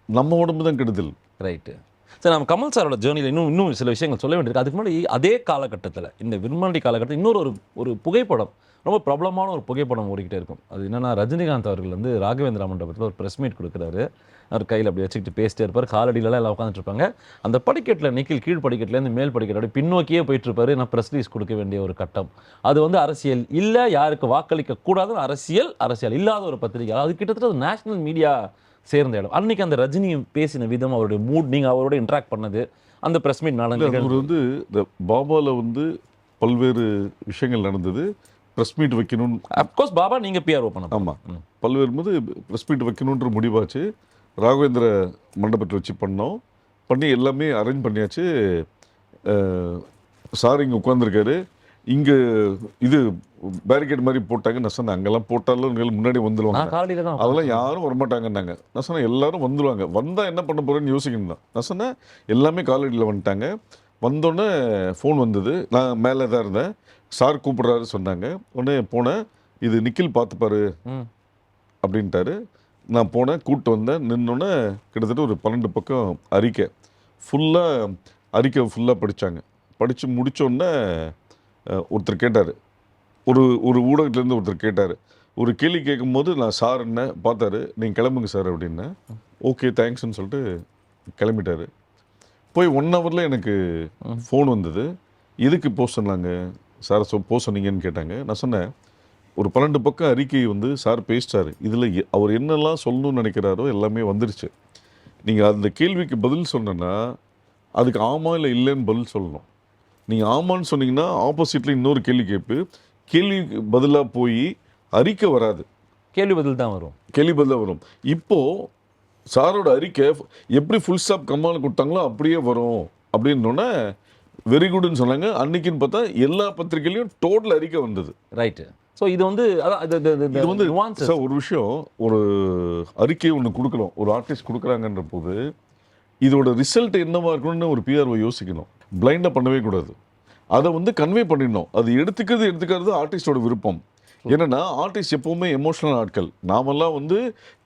நம்ம உடம்பு தான் கெடுதல். ரைட்டு. சரி, நம்ம கமல் சாரோட ஜேர்னியில் இன்னும் சில விஷயங்கள் சொல்ல வேண்டியிருக்கு. அதுக்கு முன்னாடி அதே காலகட்டத்தில் இந்த விரும்மாண்டி காலகட்டத்தில் இன்னொரு ஒரு புகைப்படம், ரொம்ப பிரபலமான ஒரு புகைப்படம் ஓடிக்கிட்டே இருக்கும். அது என்னென்னா ரஜினிகாந்த் அவர்கள் வந்து ராகவேந்திரா மண்டபத்தில் ஒரு ப்ரெஸ் மீட் கொடுக்குறாரு. அவர் கையில் அப்படி வச்சுக்கிட்டு பேசிட்டே இருப்பார், காலடியிலலாம் எல்லாம் உட்காந்துட்டு இருப்பாங்க. அந்த படிக்கட்டில் நிக்கில் கீழ் படிக்கட்டிலேருந்து மேல் படிக்கட்டு அப்படி பின்னோக்கியே போயிட்டு இருப்பாரு. நான் ப்ரெஸ் ரிலீஸ் கொடுக்க வேண்டிய ஒரு கட்டம். அது வந்து அரசியல் இல்லை, யாருக்கு வாக்களிக்க கூடாதுன்னு அரசியல் இல்லாத ஒரு பத்திரிகை. அது கிட்டத்தட்ட நேஷனல் மீடியா சேர்ந்த இடம். அன்னைக்கு அந்த ரஜினி பேசின விதம், அவருடைய மூட், நீங்கள் அவரோட இன்ட்ராக்ட் பண்ணது, அந்த ப்ரெஸ் மீட் அவர் வந்து இந்த பாபாவில் வந்து பல்வேறு விஷயங்கள் நடந்தது. ப்ரெஸ் மீட் வைக்கணும்னு, அப்கோர்ஸ் பாபா நீங்கள் பிஆர்ஓ பண்ண. ஆமாம், பல்வேறு போது ப்ரெஸ் மீட் வைக்கணுன்ற முடிவாச்சு. ராகவேந்திர மண்டபத்தில் வச்சு பண்ணி எல்லாமே அரேஞ்ச் பண்ணியாச்சு. சார் இங்கே உட்காந்துருக்காரு, இங்கே இது பேரிகேட் மாதிரி போட்டாங்க. நான் சொன்னேன் அங்கெல்லாம் போட்டாலும் முன்னாடி வந்துடுவாங்க, அதெல்லாம் யாரும் வரமாட்டாங்கன்னாங்க. நான் சொன்னேன் எல்லாரும் வந்துடுவாங்க, வந்தால் என்ன பண்ண போகிறேன்னு யோசிக்கணும் தான். நான் சொன்னேன் எல்லாமே காலடியில் வந்துட்டாங்க. வந்தோடனே ஃபோன் வந்தது, நான் மேலே தான் இருந்தேன், சார் கூப்பிட்றாரு சொன்னாங்க. உடனே போனேன், இது நிக்கில் பார்த்துப்பாரு அப்படின்ட்டாரு. நான் போனேன், கூப்பிட்டு வந்தேன், நின்னோன்னே கிட்டத்தட்ட ஒரு 12 பக்கம் அறிக்கை ஃபுல்லாக படித்தாங்க. படித்து முடித்தோடனே ஒருத்தர் கேட்டார், ஒரு ஊடகத்துலேருந்து ஒருத்தர் கேட்டார், ஒரு கேள்வி கேட்கும்போது நான் சார் என்ன பார்த்தாரு, நீங்கள் கிளம்புங்க சார் அப்படின்னேன். ஓகே தேங்க்ஸ்ன்னு சொல்லிட்டு கிளம்பிட்டார். போய் 1 ஹவரில் எனக்கு ஃபோன் வந்தது. எதுக்கு போக சொன்னாங்க சார், போக சொன்னீங்கன்னு கேட்டாங்க. நான் சொன்னேன், ஒரு 12 பக்கம் அறிக்கை வந்து சார் பேசிட்டாரு. இதில் அவர் என்னெல்லாம் சொல்லணும்னு நினைக்கிறாரோ எல்லாமே வந்துருச்சு. நீங்கள் அந்த கேள்விக்கு பதில் சொன்னேன்னா அதுக்கு ஆமா இல்லை இல்லைன்னு பதில் சொல்லணும். நீங்கள் ஆமான்னு சொன்னீங்கன்னா ஆப்போசிட்டில் இன்னொரு கேள்வி கேட்பு. கேள்விக்கு பதிலாக போய் அறிக்கை வராது, கேள்வி பதில் தான் வரும். கேள்வி பதிலாக வரும். இப்போது சாரோட அறிக்கை எப்படி ஃபுல் ஸ்டாப் கம்மாவில் கொடுத்தாங்களோ அப்படியே வரும் அப்படின்னோடனே வெரி குட்னு சொன்னாங்க. அன்னைக்குன்னு பார்த்தா எல்லா பத்திரிகையிலையும் டோட்டல் அறிக்கை வந்தது. ரைட்டு. ஸோ இது வந்து இது வந்து nuances. சார் ஒரு விஷயம், ஒரு அறிக்கை ஒன்று கொடுக்கணும், ஒரு ஆர்டிஸ்ட் கொடுக்குறாங்கன்ற போது இதோட ரிசல்ட் என்னவா இருக்கணும்னு ஒரு பிஆர்ஓ யோசிக்கணும். பிளைண்டாக பண்ணவே கூடாது. அதை வந்து கன்வே பண்ணிடணும். அது எடுத்துக்கிறது ஆர்டிஸ்டோட விருப்பம். என்னன்னா ஆர்டிஸ்ட் எப்போவுமே எமோஷனல் ஆட்கள். நாமெல்லாம் வந்து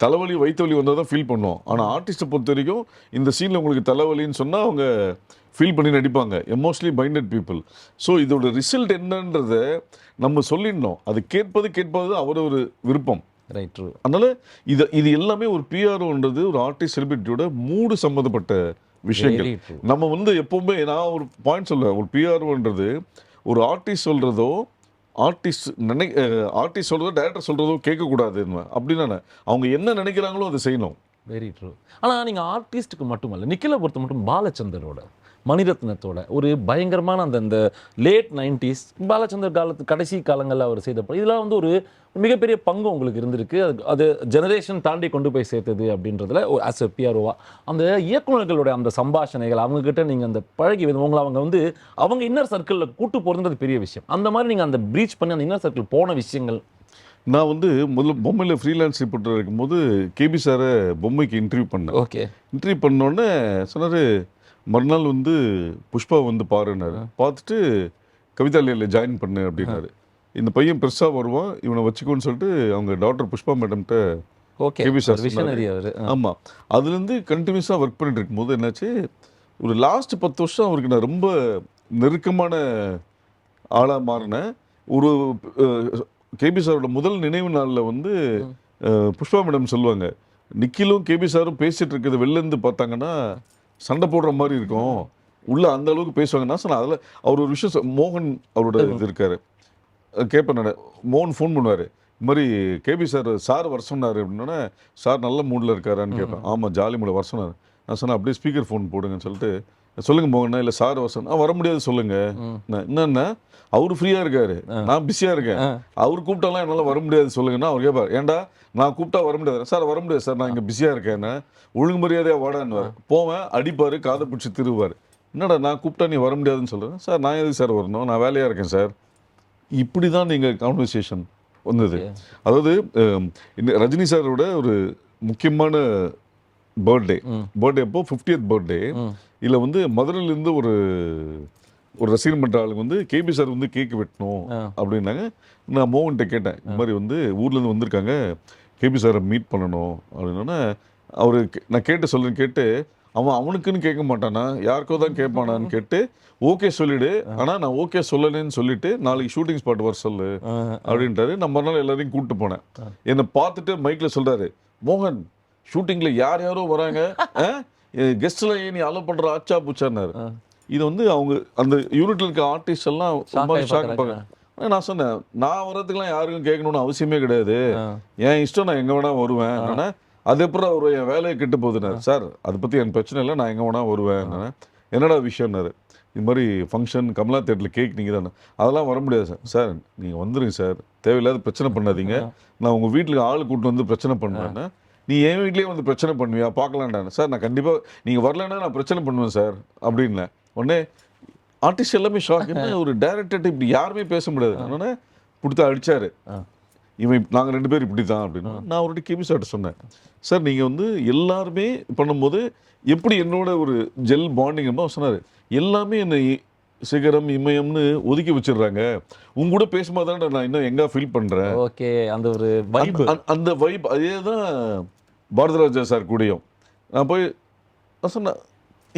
தலைவலி வயிற்றுவலி வந்தால் தான் ஃபீல் பண்ணுவோம். ஆனால் ஆர்டிஸ்ட்டை பொறுத்த வரைக்கும் இந்த சீனில் உங்களுக்கு தலைவலின்னு சொன்னால் அவங்க ஃபீல் பண்ணி நடிப்பாங்க. Emotionally binded people. ஸோ இதோட ரிசல்ட் என்னன்றதை நம்ம சொல்லிடணும். அது கேட்பது அவர் ஒரு விருப்பம். Right, true. அதனால் இது எல்லாமே ஒரு பிஆர்ஓன்றது ஒரு ஆர்டிஸ்ட் செலிபிரிட்டியோட மூடு சம்மந்தப்பட்ட விஷயங்கள். Very true. நம்ம வந்து எப்போவுமே நான் ஒரு பாயிண்ட் சொல்லுவேன், ஒரு பிஆர்ஓன்றது ஒரு ஆர்டிஸ்ட் சொல்கிறதோ ஆர்டிஸ்ட் சொல்கிறதோ டைரக்டர் சொல்கிறதோ கேட்கக்கூடாதுன்னு. அப்படின்னா அவங்க என்ன நினைக்கிறாங்களோ அதை செய்யணும். Very true. ஆனால் நீங்கள் ஆர்டிஸ்ட்டுக்கு மட்டுமல்ல, நிக்கிலை பொறுத்த மட்டும் பாலச்சந்தரோட, மணிரத்னத்தோட ஒரு பயங்கரமான அந்த லேட் 90s பாலச்சந்தர் கடைசி காலங்களில் அவர் செய்த இதெல்லாம் வந்து ஒரு மிகப்பெரிய பங்கு உங்களுக்கு இருந்திருக்கு. அது ஜெனரேஷன் தாண்டி கொண்டு போய் சேர்த்தது அப்படின்றதுல ஆஸ் எ பிஆர்ஓவா அந்த இயக்குநர்களுடைய அந்த சம்பாஷணைகள் அவங்கக்கிட்ட நீங்கள் அந்த பழகி உங்களை அவங்க இன்னர் சர்க்கிளில் கூட்டு போகிறது பெரிய விஷயம். அந்த மாதிரி நீங்கள் அந்த ப்ரீச் பண்ணி அந்த இன்னர் சர்க்கிள் போன விஷயங்கள். நான் வந்து முதல்ல பொம்மையில் ஃப்ரீலான்ஸ் ரிப்போர்ட்டர் இருக்கும்போது கேபி சாரை பொம்மைக்கு இன்டர்வியூ பண்ணேன். ஓகே. இன்டர்வியூ பண்ணோடனே சொன்னார், மறுநாள் வந்து புஷ்பா வந்து பாருன்னாரு. பார்த்துட்டு கவிதாலயில் ஜாயின் பண்ணு அப்படின்னாரு. இந்த பையன் பெருசாக வருவான், இவனை வச்சுக்கோன்னு சொல்லிட்டு அவங்க டாக்டர் புஷ்பா மேடம்கிட்ட ஓகே கேபி சார் விஷனரி அவர். ஆமாம். அதுலேருந்து கண்டினியூஸாக ஒர்க் பண்ணிட்டு இருக்கும்போது என்னாச்சு, ஒரு லாஸ்ட் 10 வருஷம் அவருக்கு நான் ரொம்ப நெருக்கமான ஆளாக மாறினேன். ஒரு கேபி சாரோட முதல் நினைவு நாளில் வந்து புஷ்பா மேடம் சொல்லுவாங்க, நிக்கிலும் கேபி சாரும் பேசிகிட்டு இருக்கிறது வெளிலேருந்து பார்த்தாங்கன்னா சண்டை போடுற மாதிரி இருக்கும், உள்ள அந்த அளவுக்கு பேசுவாங்க. நான் சொன்னேன், அதில் அவர் ஒரு விஷயம் மோகன் அவரோட இது இருக்கார் கேட்பேன் நான். மோகன் ஃபோன் பண்ணுவார், இது மாதிரி கேபி சார் வர சொன்னார் அப்படின்னோடனே, சார் நல்ல மூடில் இருக்காரான்னு கேட்பேன். ஆமாம் ஜாலி மூடில் வர சொன்னார். நான் சொன்னேன், அப்படியே ஸ்பீக்கர் ஃபோன் போடுங்கன்னு சொல்லிட்டு, சொல்லுங்கள் மோகனா, இல்லை சார் வர சொன்னா வர முடியாது சொல்லுங்கள். என்னென்னா அவர் ஃப்ரீயாக இருக்காரு, நான் பிஸியாக இருக்கேன், அவர் கூப்பிட்டாலாம் என்னால் வர முடியாது சொல்லுங்கன்னா அவர் கேட்பார், ஏன்டா நான் கூப்பிட்டா வர முடியாது சார், வர முடியாது சார், நான் இங்கே பிஸியாக இருக்கேன், ஒழுங்கு மரியாதையாக வாடான்னுவார். போவேன், அடிப்பார், காதை பிடிச்சி திருவார். என்னடா நான் கூப்பிட்டா நீ வர முடியாதுன்னு சொல்கிறேன். சார் நான் எதுக்கு சார் வரணும், நான் வேலையாக இருக்கேன் சார். இப்படி தான் நீங்கள் கான்வர்சேஷன் வந்தது. அதாவது ரஜினி சாரோட ஒரு முக்கியமான பர்த்டே அப்போ 50th பர்த்டே. இதில் வந்து மதுரையிலேருந்து ஒரு ரசிகர் மன்ற ஆளுங்க வந்து கேபி சார் வந்து கேக் வெட்டணும் அப்படின்னாங்க. நான் மோகன்கிட்ட கேட்டேன், இந்த மாதிரி வந்து ஊர்லேருந்து வந்திருக்காங்க, கேபி சாரை மீட் பண்ணணும் அப்படின்னா, அவரு நான் கேட்டு அவனுக்குன்னு கேட்க மாட்டானா, யாருக்கோ தான் கேட்பானான்னு கேட்டு ஓகே சொல்லிவிடு, ஆனால் நான் ஓகே சொல்லலைன்னு சொல்லிவிட்டு நாளைக்கு ஷூட்டிங் ஸ்பாட் வர சொல்லு அப்படின்ட்டாரு. நான் மறுநாள் எல்லாரையும் கூப்பிட்டு போனேன். என்னை பார்த்துட்டு மைக்கில் சொல்கிறாரு, மோகன் ஷூட்டிங்கில் யாரோ வராங்க, கெஸ்ட்லாம் ஏன் நீ அலோ பண்ணுற ஆச்சா பூச்சான்னாரு. இது வந்து அவங்க அந்த யூனிட்டில் இருக்க ஆர்டிஸ்ட் எல்லாம் ரொம்ப ஷாக் பார்க்க. நான் சொன்னேன், நான் வர்றதுக்கெல்லாம் யாருக்கும் கேட்கணும்னு அவசியமே கிடையாது, என் இஷ்டம், நான் எங்கே வேணால் வருவேன். ஆனால் அது எப்பறம் வருவேன், என் வேலையை கெட்டு போகுதுனாரு. சார் அதை பற்றி எனக்கு பிரச்சனை இல்லை, நான் எங்கே வேணால் வருவேன். என்னடா விஷயம்னாரு. இது மாதிரி ஃபங்க்ஷன் கமலா தேட்டரில் கேக் நீங்கள் தானே, அதெல்லாம் வர முடியாது சார். சார் நீங்கள் வந்துடுங்க சார், தேவையில்லாத பிரச்சனை பண்ணாதீங்க, நான் உங்கள் வீட்டுக்கு ஆள் கூப்பிட்டு வந்து பிரச்சனை பண்ணுவேன்னா, நீ என் வீட்லேயே வந்து பிரச்சனை பண்ணுவியா பார்க்கலான்டானே. சார் நான் கண்டிப்பாக நீங்கள் வரலன்னா நான் பிரச்சனை பண்ணுவேன் சார் அப்படின்னேன். உடனே ஆர்டிஸ்ட் எல்லாமே ஷாக், என்ன ஒரு டைரக்டர்கிட்ட இப்படி யாருமே பேச முடியாது. அதனால கொடுத்து அடித்தார், இவன் நாங்கள் 2 பேர் இப்படி தான் அப்படின்னு. நான் அவர்கிட்ட கேபி சார்ட்ட சொன்னேன், சார் நீங்கள் வந்து எல்லாருமே பண்ணும்போது எப்படி என்னோட ஒரு ஜெல் பாண்டிங் சொன்னார், எல்லாமே என்னை சிகரம் இமயம்னு ஒதுக்கி வச்சிடுறாங்க, உங்க கூட பேசும்போது தான் நான் இன்னும் எங்கே ஃபீல் பண்ணுறேன். ஓகே, அந்த ஒரு வைப், அந்த வைப் அதே தான் பாரதிராஜா சார் கூடயும். நான் போய் சொன்னேன்,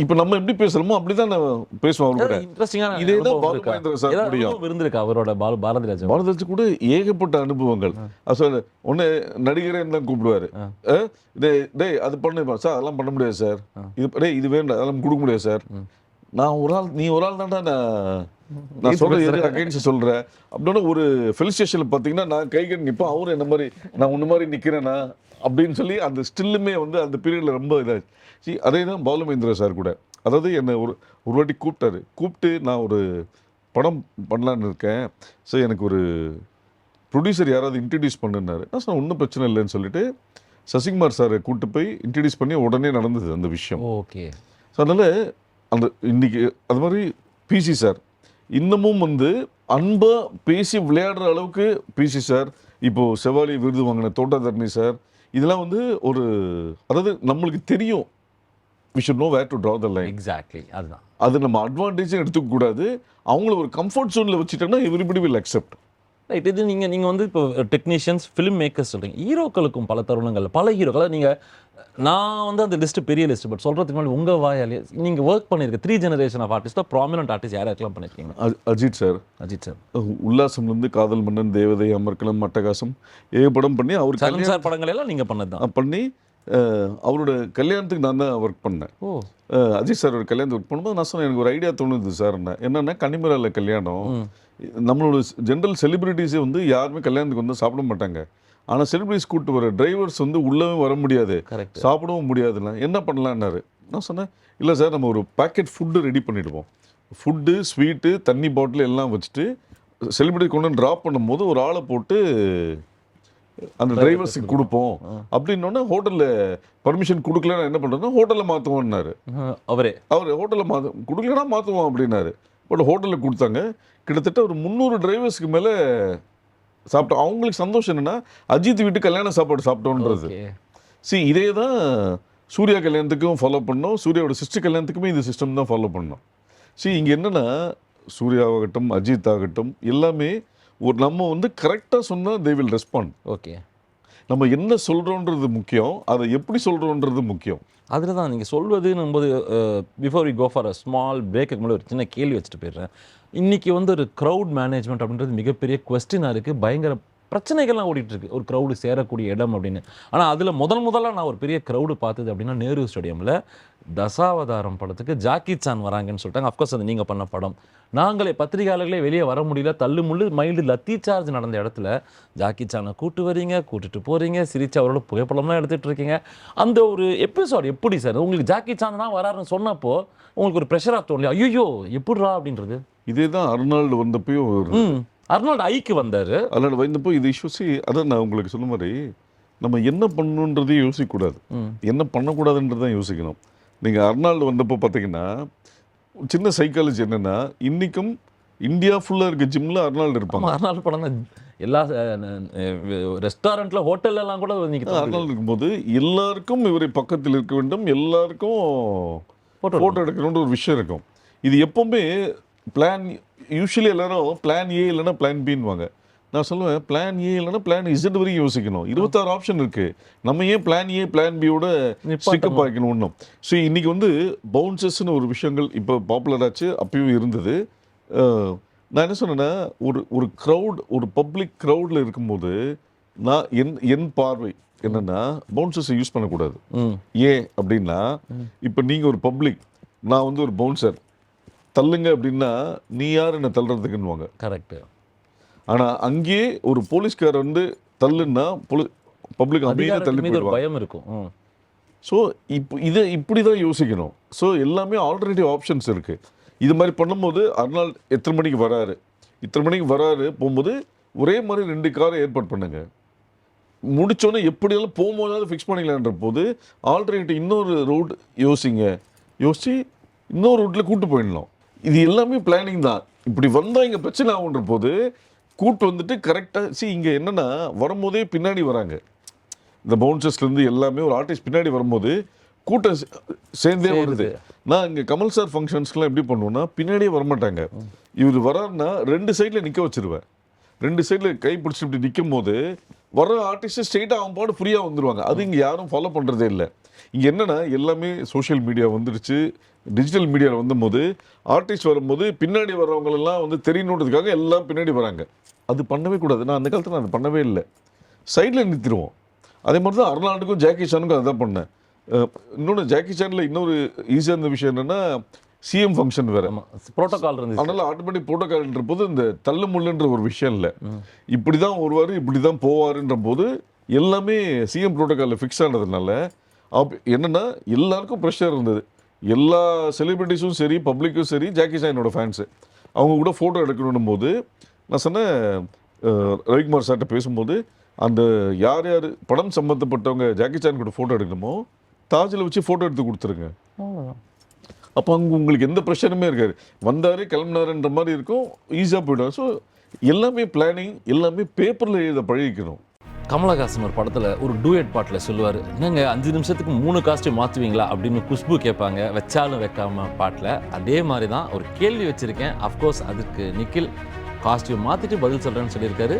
இப்போ நம்ம எப்படி பேசுறோமோ அப்படிதான் நான் பேசுவேன் அவர் கூட. இன்ட்ரெஸ்டிங்கான இதே தான் பாலு மகேந்திர சார் முடியும். இருந்திருக்கு அவரோட பாரதி ராஜா. பாரதி ராஜா கூட ஏகப்பட்ட அனுபவங்கள். சார் ஒன்று நடிகரேன்னு தான் கூப்பிடுவாரு. டேய் அது பண்ணு சார், அதெல்லாம் பண்ண முடியாது சார், இது வேண்டாம், அதெல்லாம் கொடுக்க முடியாது சார். நான் ஒரு ஆள், நீ ஒரு ஆள் தான்டா, நான் சொல்றேன் அகைன்ஸ்ட் சொல்றேன் அப்படின்னா ஒரு ஃபெலிசிட்டேஷன்ல பார்த்தீங்கன்னா நான் கைகட்டி நிற்பேன். அவரும் என்ன மாதிரி நான் உன்ன மாதிரி நிற்கிறேன்னா அப்படின்னு சொல்லி அந்த ஸ்டில்லுமே வந்து அந்த பீரியட்ல ரொம்ப இதாச்சு. அதே தான் பாலு மகேந்திர சார் கூட. அதாவது என்னை ஒரு வாட்டி கூப்பிட்டு நான் ஒரு படம் பண்ணலான்னு இருக்கேன், ஸோ எனக்கு ஒரு ப்ரொடியூசர் யாராவது இன்ட்ரடியூஸ் பண்ணுனாரு. நான் சொன்னேன் ஒன்றும் பிரச்சனை இல்லைன்னு சொல்லிட்டு சசிகுமார் சாரை கூப்பிட்டு போய் இன்ட்ரடியூஸ் பண்ணி உடனே நடந்தது அந்த விஷயம். ஓகே. ஸோ அதனால் அந்த இன்னைக்கு அது மாதிரி பிசி சார் இன்னமும் வந்து அன்பாக பேசி விளையாடுற அளவுக்கு பிசி சார், இப்போது செவாலி விருது வாங்கின தோட்டதர்ணி சார், இதெல்லாம் வந்து ஒரு அதாவது நம்மளுக்கு தெரியும் we should know where to draw the line. Exactly அதுதான். அது நம்ம அட்வான்டேஜும் எடுத்துக்க கூடாது. அவங்கள ஒரு கம்ஃபர்ட் ஜோனில் வச்சுட்டோம்னா எவ்ரிபடி வில் அக்செப்ட். ரைட். இது நீங்கள் வந்து இப்போ டெக்னீஷியன்ஸ், ஃபிலிம் மேக்கர்ஸ் சொல்கிறீங்க. ஹீரோக்களுக்கும் பல தருணங்கள், பல ஹீரோக்களை நீங்கள், நான் வந்து அந்த லிஸ்ட்டு பெரிய லிஸ்ட்டு, பட் சொல்கிறதுக்கு முன்னாடி உங்கள் வாயாலே நீங்கள் ஒர்க் பண்ணியிருக்க 3 ஜெனரேஷன் ஆஃப் ஆர்டிஸ்ட்டாக ப்ராமினன்ட் ஆர்டிஸ்ட் யாரெல்லாம் பண்ணியிருக்கீங்க? அஜித் சார். உல்லாசம்லேருந்து காதல் மன்னன், தேவதை, அமர்கலம், அட்டகாசம் ஏகப்படம் பண்ணி அவர் சரண் சார் படங்கள் எல்லாம் நீங்கள் பண்ணது தான். பண்ணி அவரோட கல்யாணத்துக்கு நான் தான் ஒர்க் பண்ணேன். அஜித் சார் ஒரு கல்யாணத்துக்கு ஒர்க் பண்ணும்போது நான் சொன்னேன் எனக்கு ஒரு ஐடியா தோணுது சார். என்னென்னா கன்னிமரால கல்யாணம், நம்மளோட ஜென்ரல் செலிபிரிட்டிஸே வந்து யாருமே கல்யாணத்துக்கு வந்து சாப்பிட மாட்டாங்க. ஆனால் செலிபிரிட்டிஸ் கூப்பிட்டு வர டிரைவர்ஸ் வந்து உள்ளவே வர முடியாது, சாப்பிடவும் முடியாதுன்னா என்ன பண்ணலான்னாரு. நான் சொன்னேன் இல்லை சார், நம்ம ஒரு பேக்கெட் ஃபுட்டு ரெடி பண்ணிவிடுவோம். ஃபுட்டு, ஸ்வீட்டு, தண்ணி பாட்டில் எல்லாம் வச்சுட்டு செலிபிரிட்டி கொண்டு வந்து ட்ராப் பண்ணும்போது ஒரு ஆளை போட்டு அந்த டிரைவர்ஸுக்கு கொடுப்போம் அப்படின்னோடனே ஹோட்டலில் பர்மிஷன் கொடுக்கலன்னா என்ன பண்ணுறதுன்னா ஹோட்டலில் மாற்றுவோம்னாரு. அவர் ஹோட்டலில் கொடுக்கலன்னா மாற்றுவோம் அப்படின்னாரு. பட் ஹோட்டலில் கொடுத்தாங்க. கிட்டத்தட்ட ஒரு 300 டிரைவர்ஸ்க்கு மேலே சாப்பிட்டோம். அவங்களுக்கு சந்தோஷம் என்னென்னா அஜித் வீட்டு கல்யாண சாப்பாடு சாப்பிட்டோன்றது. இதே தான் சூர்யா கல்யாணத்துக்கும் ஃபாலோ பண்ணோம், சூர்யாவோட சிஸ்டர் கல்யாணத்துக்குமே இந்த சிஸ்டம் தான் ஃபாலோ பண்ணோம். இங்கே என்னென்னா சூர்யாவாகட்டும் அஜித் ஆகட்டும் எல்லாமே ஒரு நம்ம வந்து கரெக்டாக சொன்னால் தே வில் ரெஸ்பாண்ட். ஓகே. நம்ம என்ன சொல்கிறோன்றது முக்கியம், அதை எப்படி சொல்கிறோன்றது முக்கியம். அதில் தான் நீங்கள் சொல்வதுன்னும் போது before we go for a small பிரேக்கு முன்னாடி ஒரு சின்ன கேள்வி வச்சுட்டு போயிடுறேன். இன்றைக்கி வந்து ஒரு க்ரௌட் மேனேஜ்மெண்ட் அப்படின்றது மிகப்பெரிய கொஸ்டினாக இருக்குது. பயங்கர பிரச்சனைகள்லாம் ஓடிட்டுருக்கு ஒரு க்ரௌடு சேரக்கூடிய இடம் அப்படின்னு. ஆனால் அதில் முதலாக நான் ஒரு பெரிய க்ரௌடு பார்த்தது அப்படின்னா நேரு ஸ்டேடியமில் தசாவதாரம் படத்துக்கு ஜாக்கி சான் வராங்கன்னு சொல்லிட்டாங்க. அஃப்கோர்ஸ் அது நீங்கள் பண்ண படம். நாங்களே பத்திரிகையாளர்களே வெளியே வர முடியல, தள்ளு முள்ளு மைல்டு லத்தி சார்ஜ் நடந்த இடத்துல ஜாக்கி சானை கூட்டிட்டு போகிறீங்க, சிரிச்சு அவரோட புகைப்படம்லாம் எடுத்துகிட்டு இருக்கீங்க. அந்த ஒரு எபிசோட் எப்படி சார் உங்களுக்கு ஜாக்கி சான் தான் வராருன்னு சொன்னப்போ உங்களுக்கு ஒரு ப்ரெஷராக தோணலையா? ஐயோ எப்படிரா அப்படின்றது? இதே தான் அர்னால்டு வந்தப்பையும் அர்னால்டு ஐக்கு வந்தார். அர்னால்டு வந்தப்போ இது இஷ்யூஸி அதான் நான் உங்களுக்கு சொன்ன மாதிரி நம்ம என்ன பண்ணணுன்றதையும் யோசிக்கக்கூடாது, என்ன பண்ணக்கூடாதுன்றதான் யோசிக்கணும். நீங்கள் அர்னால்டு வந்தப்போ பார்த்தீங்கன்னா சின்ன சைக்காலஜி என்னென்னா இன்றைக்கும் இந்தியா ஃபுல்லாக இருக்க ஜிம்மில் அர்னால்டு இருப்பாங்க. அர்னால்டு படம் எல்லா ரெஸ்டாரண்ட்டில் ஹோட்டல்லாம் கூட அர்னால்டு இருக்கும்போது எல்லாருக்கும் இவரை பக்கத்தில் இருக்க வேண்டும், எல்லாருக்கும் ஃபோட்டோ எடுக்கணுன்ற ஒரு விஷயம் இருக்கும். இது எப்போவுமே பிளான் யூஸ்வலி எல்லாரும் பிளான் ஏ இல்லைன்னா பிளான் பின்வாங்க. நான் சொல்லுவேன் பிளான் ஏ இல்லைன்னா பிளான் இசட் வரைக்கும் யோசிக்கணும். 26 ஆப்ஷன் இருக்குது. நம்ம ஏன் பிளான் ஏ பிளான் பியோட ஸ்டிக்கப் ஆகிக்கணும் ஒன்றும். இன்றைக்கி வந்து பவுன்சஸ்ன்னு ஒரு விஷயங்கள் இப்போ பாப்புலர் ஆச்சு, அப்பயும் இருந்தது. நான் என்ன சொன்னேன்னா ஒரு க்ரௌட், ஒரு பப்ளிக் க்ரௌடில் இருக்கும்போது நான் என் பார்வை என்னென்னா பவுன்சர்ஸை யூஸ் பண்ணக்கூடாது. ஏன் அப்படின்னா இப்போ நீங்கள் ஒரு பப்ளிக், நான் வந்து ஒரு பவுன்சர் தள்ளுங்க அப்படின்னா நீ யார் என்ன தள்ளுறதுக்குன்னுவாங்க. கரெக்டு. ஆனால் அங்கேயே ஒரு போலீஸ்கார் வந்து தள்ளுன்னா பப்ளிக் அமைதியாக தள்ளி போயிடுவாங்க, பயம் இருக்கும். இப்படி தான் யோசிக்கணும். எல்லாமே ஆல்டர்னேட்டிவ் ஆப்ஷன்ஸ் இருக்குது. இது மாதிரி பண்ணும்போது அர்னால்டு எத்தனை மணிக்கு வராரு போகும்போது ஒரே மாதிரி 2 காரை ஏற்பாடு பண்ணுங்க. முடிச்சோன்னே எப்படியெல்லாம் போகும்போதாவது ஃபிக்ஸ் பண்ணிக்கலான்ற போது ஆல்டர்னேட்டிவ் இன்னொரு ரூட் யோசிச்சு இன்னொரு ரூட்டில் கூட்டு போயிடலாம். இது எல்லாமே பிளானிங் தான். இப்படி வந்தால் இங்கே பிரச்சனை ஆகுன்ற போது கூட்டு வந்துட்டு கரெக்டாக இங்கே என்னென்னா வரும்போதே பின்னாடி வராங்க. இந்த பவுன்சர்ஸ்லேருந்து எல்லாமே ஒரு ஆர்டிஸ்ட் பின்னாடி வரும்போது கூட்டம் சேர்ந்தே வருது. நான் இங்கே கமல் சார் ஃபங்க்ஷன்ஸ்க்கெலாம் எப்படி பண்ணுவேன்னா பின்னாடியே வரமாட்டாங்க. இவர் வராருன்னா 2 சைடில் நிற்க வச்சுருவேன். 2 சைடில் கை பிடிச்சி இப்படி நிற்கும் போது வர ஆர்டிஸ்ட்டு ஸ்ட்ரெயிட்டாக அவன் பாடு ஃப்ரீயாக வந்துடுவாங்க. அது இங்கே யாரும் ஃபாலோ பண்ணுறதே இல்லை. இங்கே என்னன்னா எல்லாமே சோஷியல் மீடியா வந்துடுச்சு, டிஜிட்டல் மீடியாவில் வந்தபோது ஆர்டிஸ்ட் வரும்போது பின்னாடி வர்றவங்களெல்லாம் வந்து தெரியணுன்றதுக்காக எல்லாம் பின்னாடி வராங்க. அது பண்ணவே கூடாது. நான் அந்த காலத்தில் அது பண்ணவே இல்லை. சைடில் நிறுத்திடுவோம். அதே மாதிரி தான் அர்னால்டுக்கும் ஜாக்கி சானுக்கும் அதுதான் பண்ணேன். இன்னொன்று ஜாக்கி சானில் இன்னொரு ஈஸியாக இருந்த விஷயம் என்னென்னா சிஎம் ஃபங்க்ஷன் வேறு. ப்ரோட்டோகால் இருந்துச்சு. அதனால் ஆட்டோமேட்டிக் ப்ரோட்டோகால்ன்ற போது இந்த தள்ளு முள்ளுன்ற ஒரு விஷயம் இல்லை. இப்படி தான் வருவார், இப்படி தான் போவாருன்ற போது எல்லாமே சிஎம் ப்ரோட்டோகாலில் ஃபிக்ஸ் ஆனதுனால என்னென்னா எல்லாருக்கும் ப்ரெஷர் இருந்தது. எல்லா செலிபிரிட்டிஸும் சரி, பப்ளிக்கும் சரி, ஜாக்கி சானோட ஃபேன்ஸு அவங்க கூட ஃபோட்டோ எடுக்கணும் போது நான் சொன்னேன் ரவிக்குமார் சார்கிட்ட பேசும்போது, அந்த யார் யார் படம் சம்மந்தப்பட்டவங்க ஜாக்கி சான் கூட ஃபோட்டோ எடுக்கணுமோ தாஜில் வச்சு ஃபோட்டோ எடுத்து கொடுத்துருங்க. அப்போ அங்கே உங்களுக்கு எந்த ப்ரெஷருமே இருக்காது. வந்தார் கிளம்பினாருன்ற மாதிரி இருக்கும், ஈஸியாக போய்டும். ஸோ எல்லாமே பிளானிங், எல்லாமே பேப்பரில் எழுத பழகிக்கணும். கமலஹாசன் ஒரு படத்தில் ஒரு டூயட் பாட்டில் சொல்லுவார், என்னங்க 5 நிமிஷத்துக்கு 3 காஸ்ட்யூம் மாற்றுவீங்களா அப்படின்னு குஷ்பு கேட்பாங்க, வச்சாலும் வைக்காம பாட்டில். அதே மாதிரி தான் ஒரு கேள்வி வச்சுருக்கேன். அஃப்கோர்ஸ் அதுக்கு நிக்கில் காஸ்ட்யூம் மாற்றிட்டு பதில் சொல்கிறேன்னு சொல்லியிருக்காரு.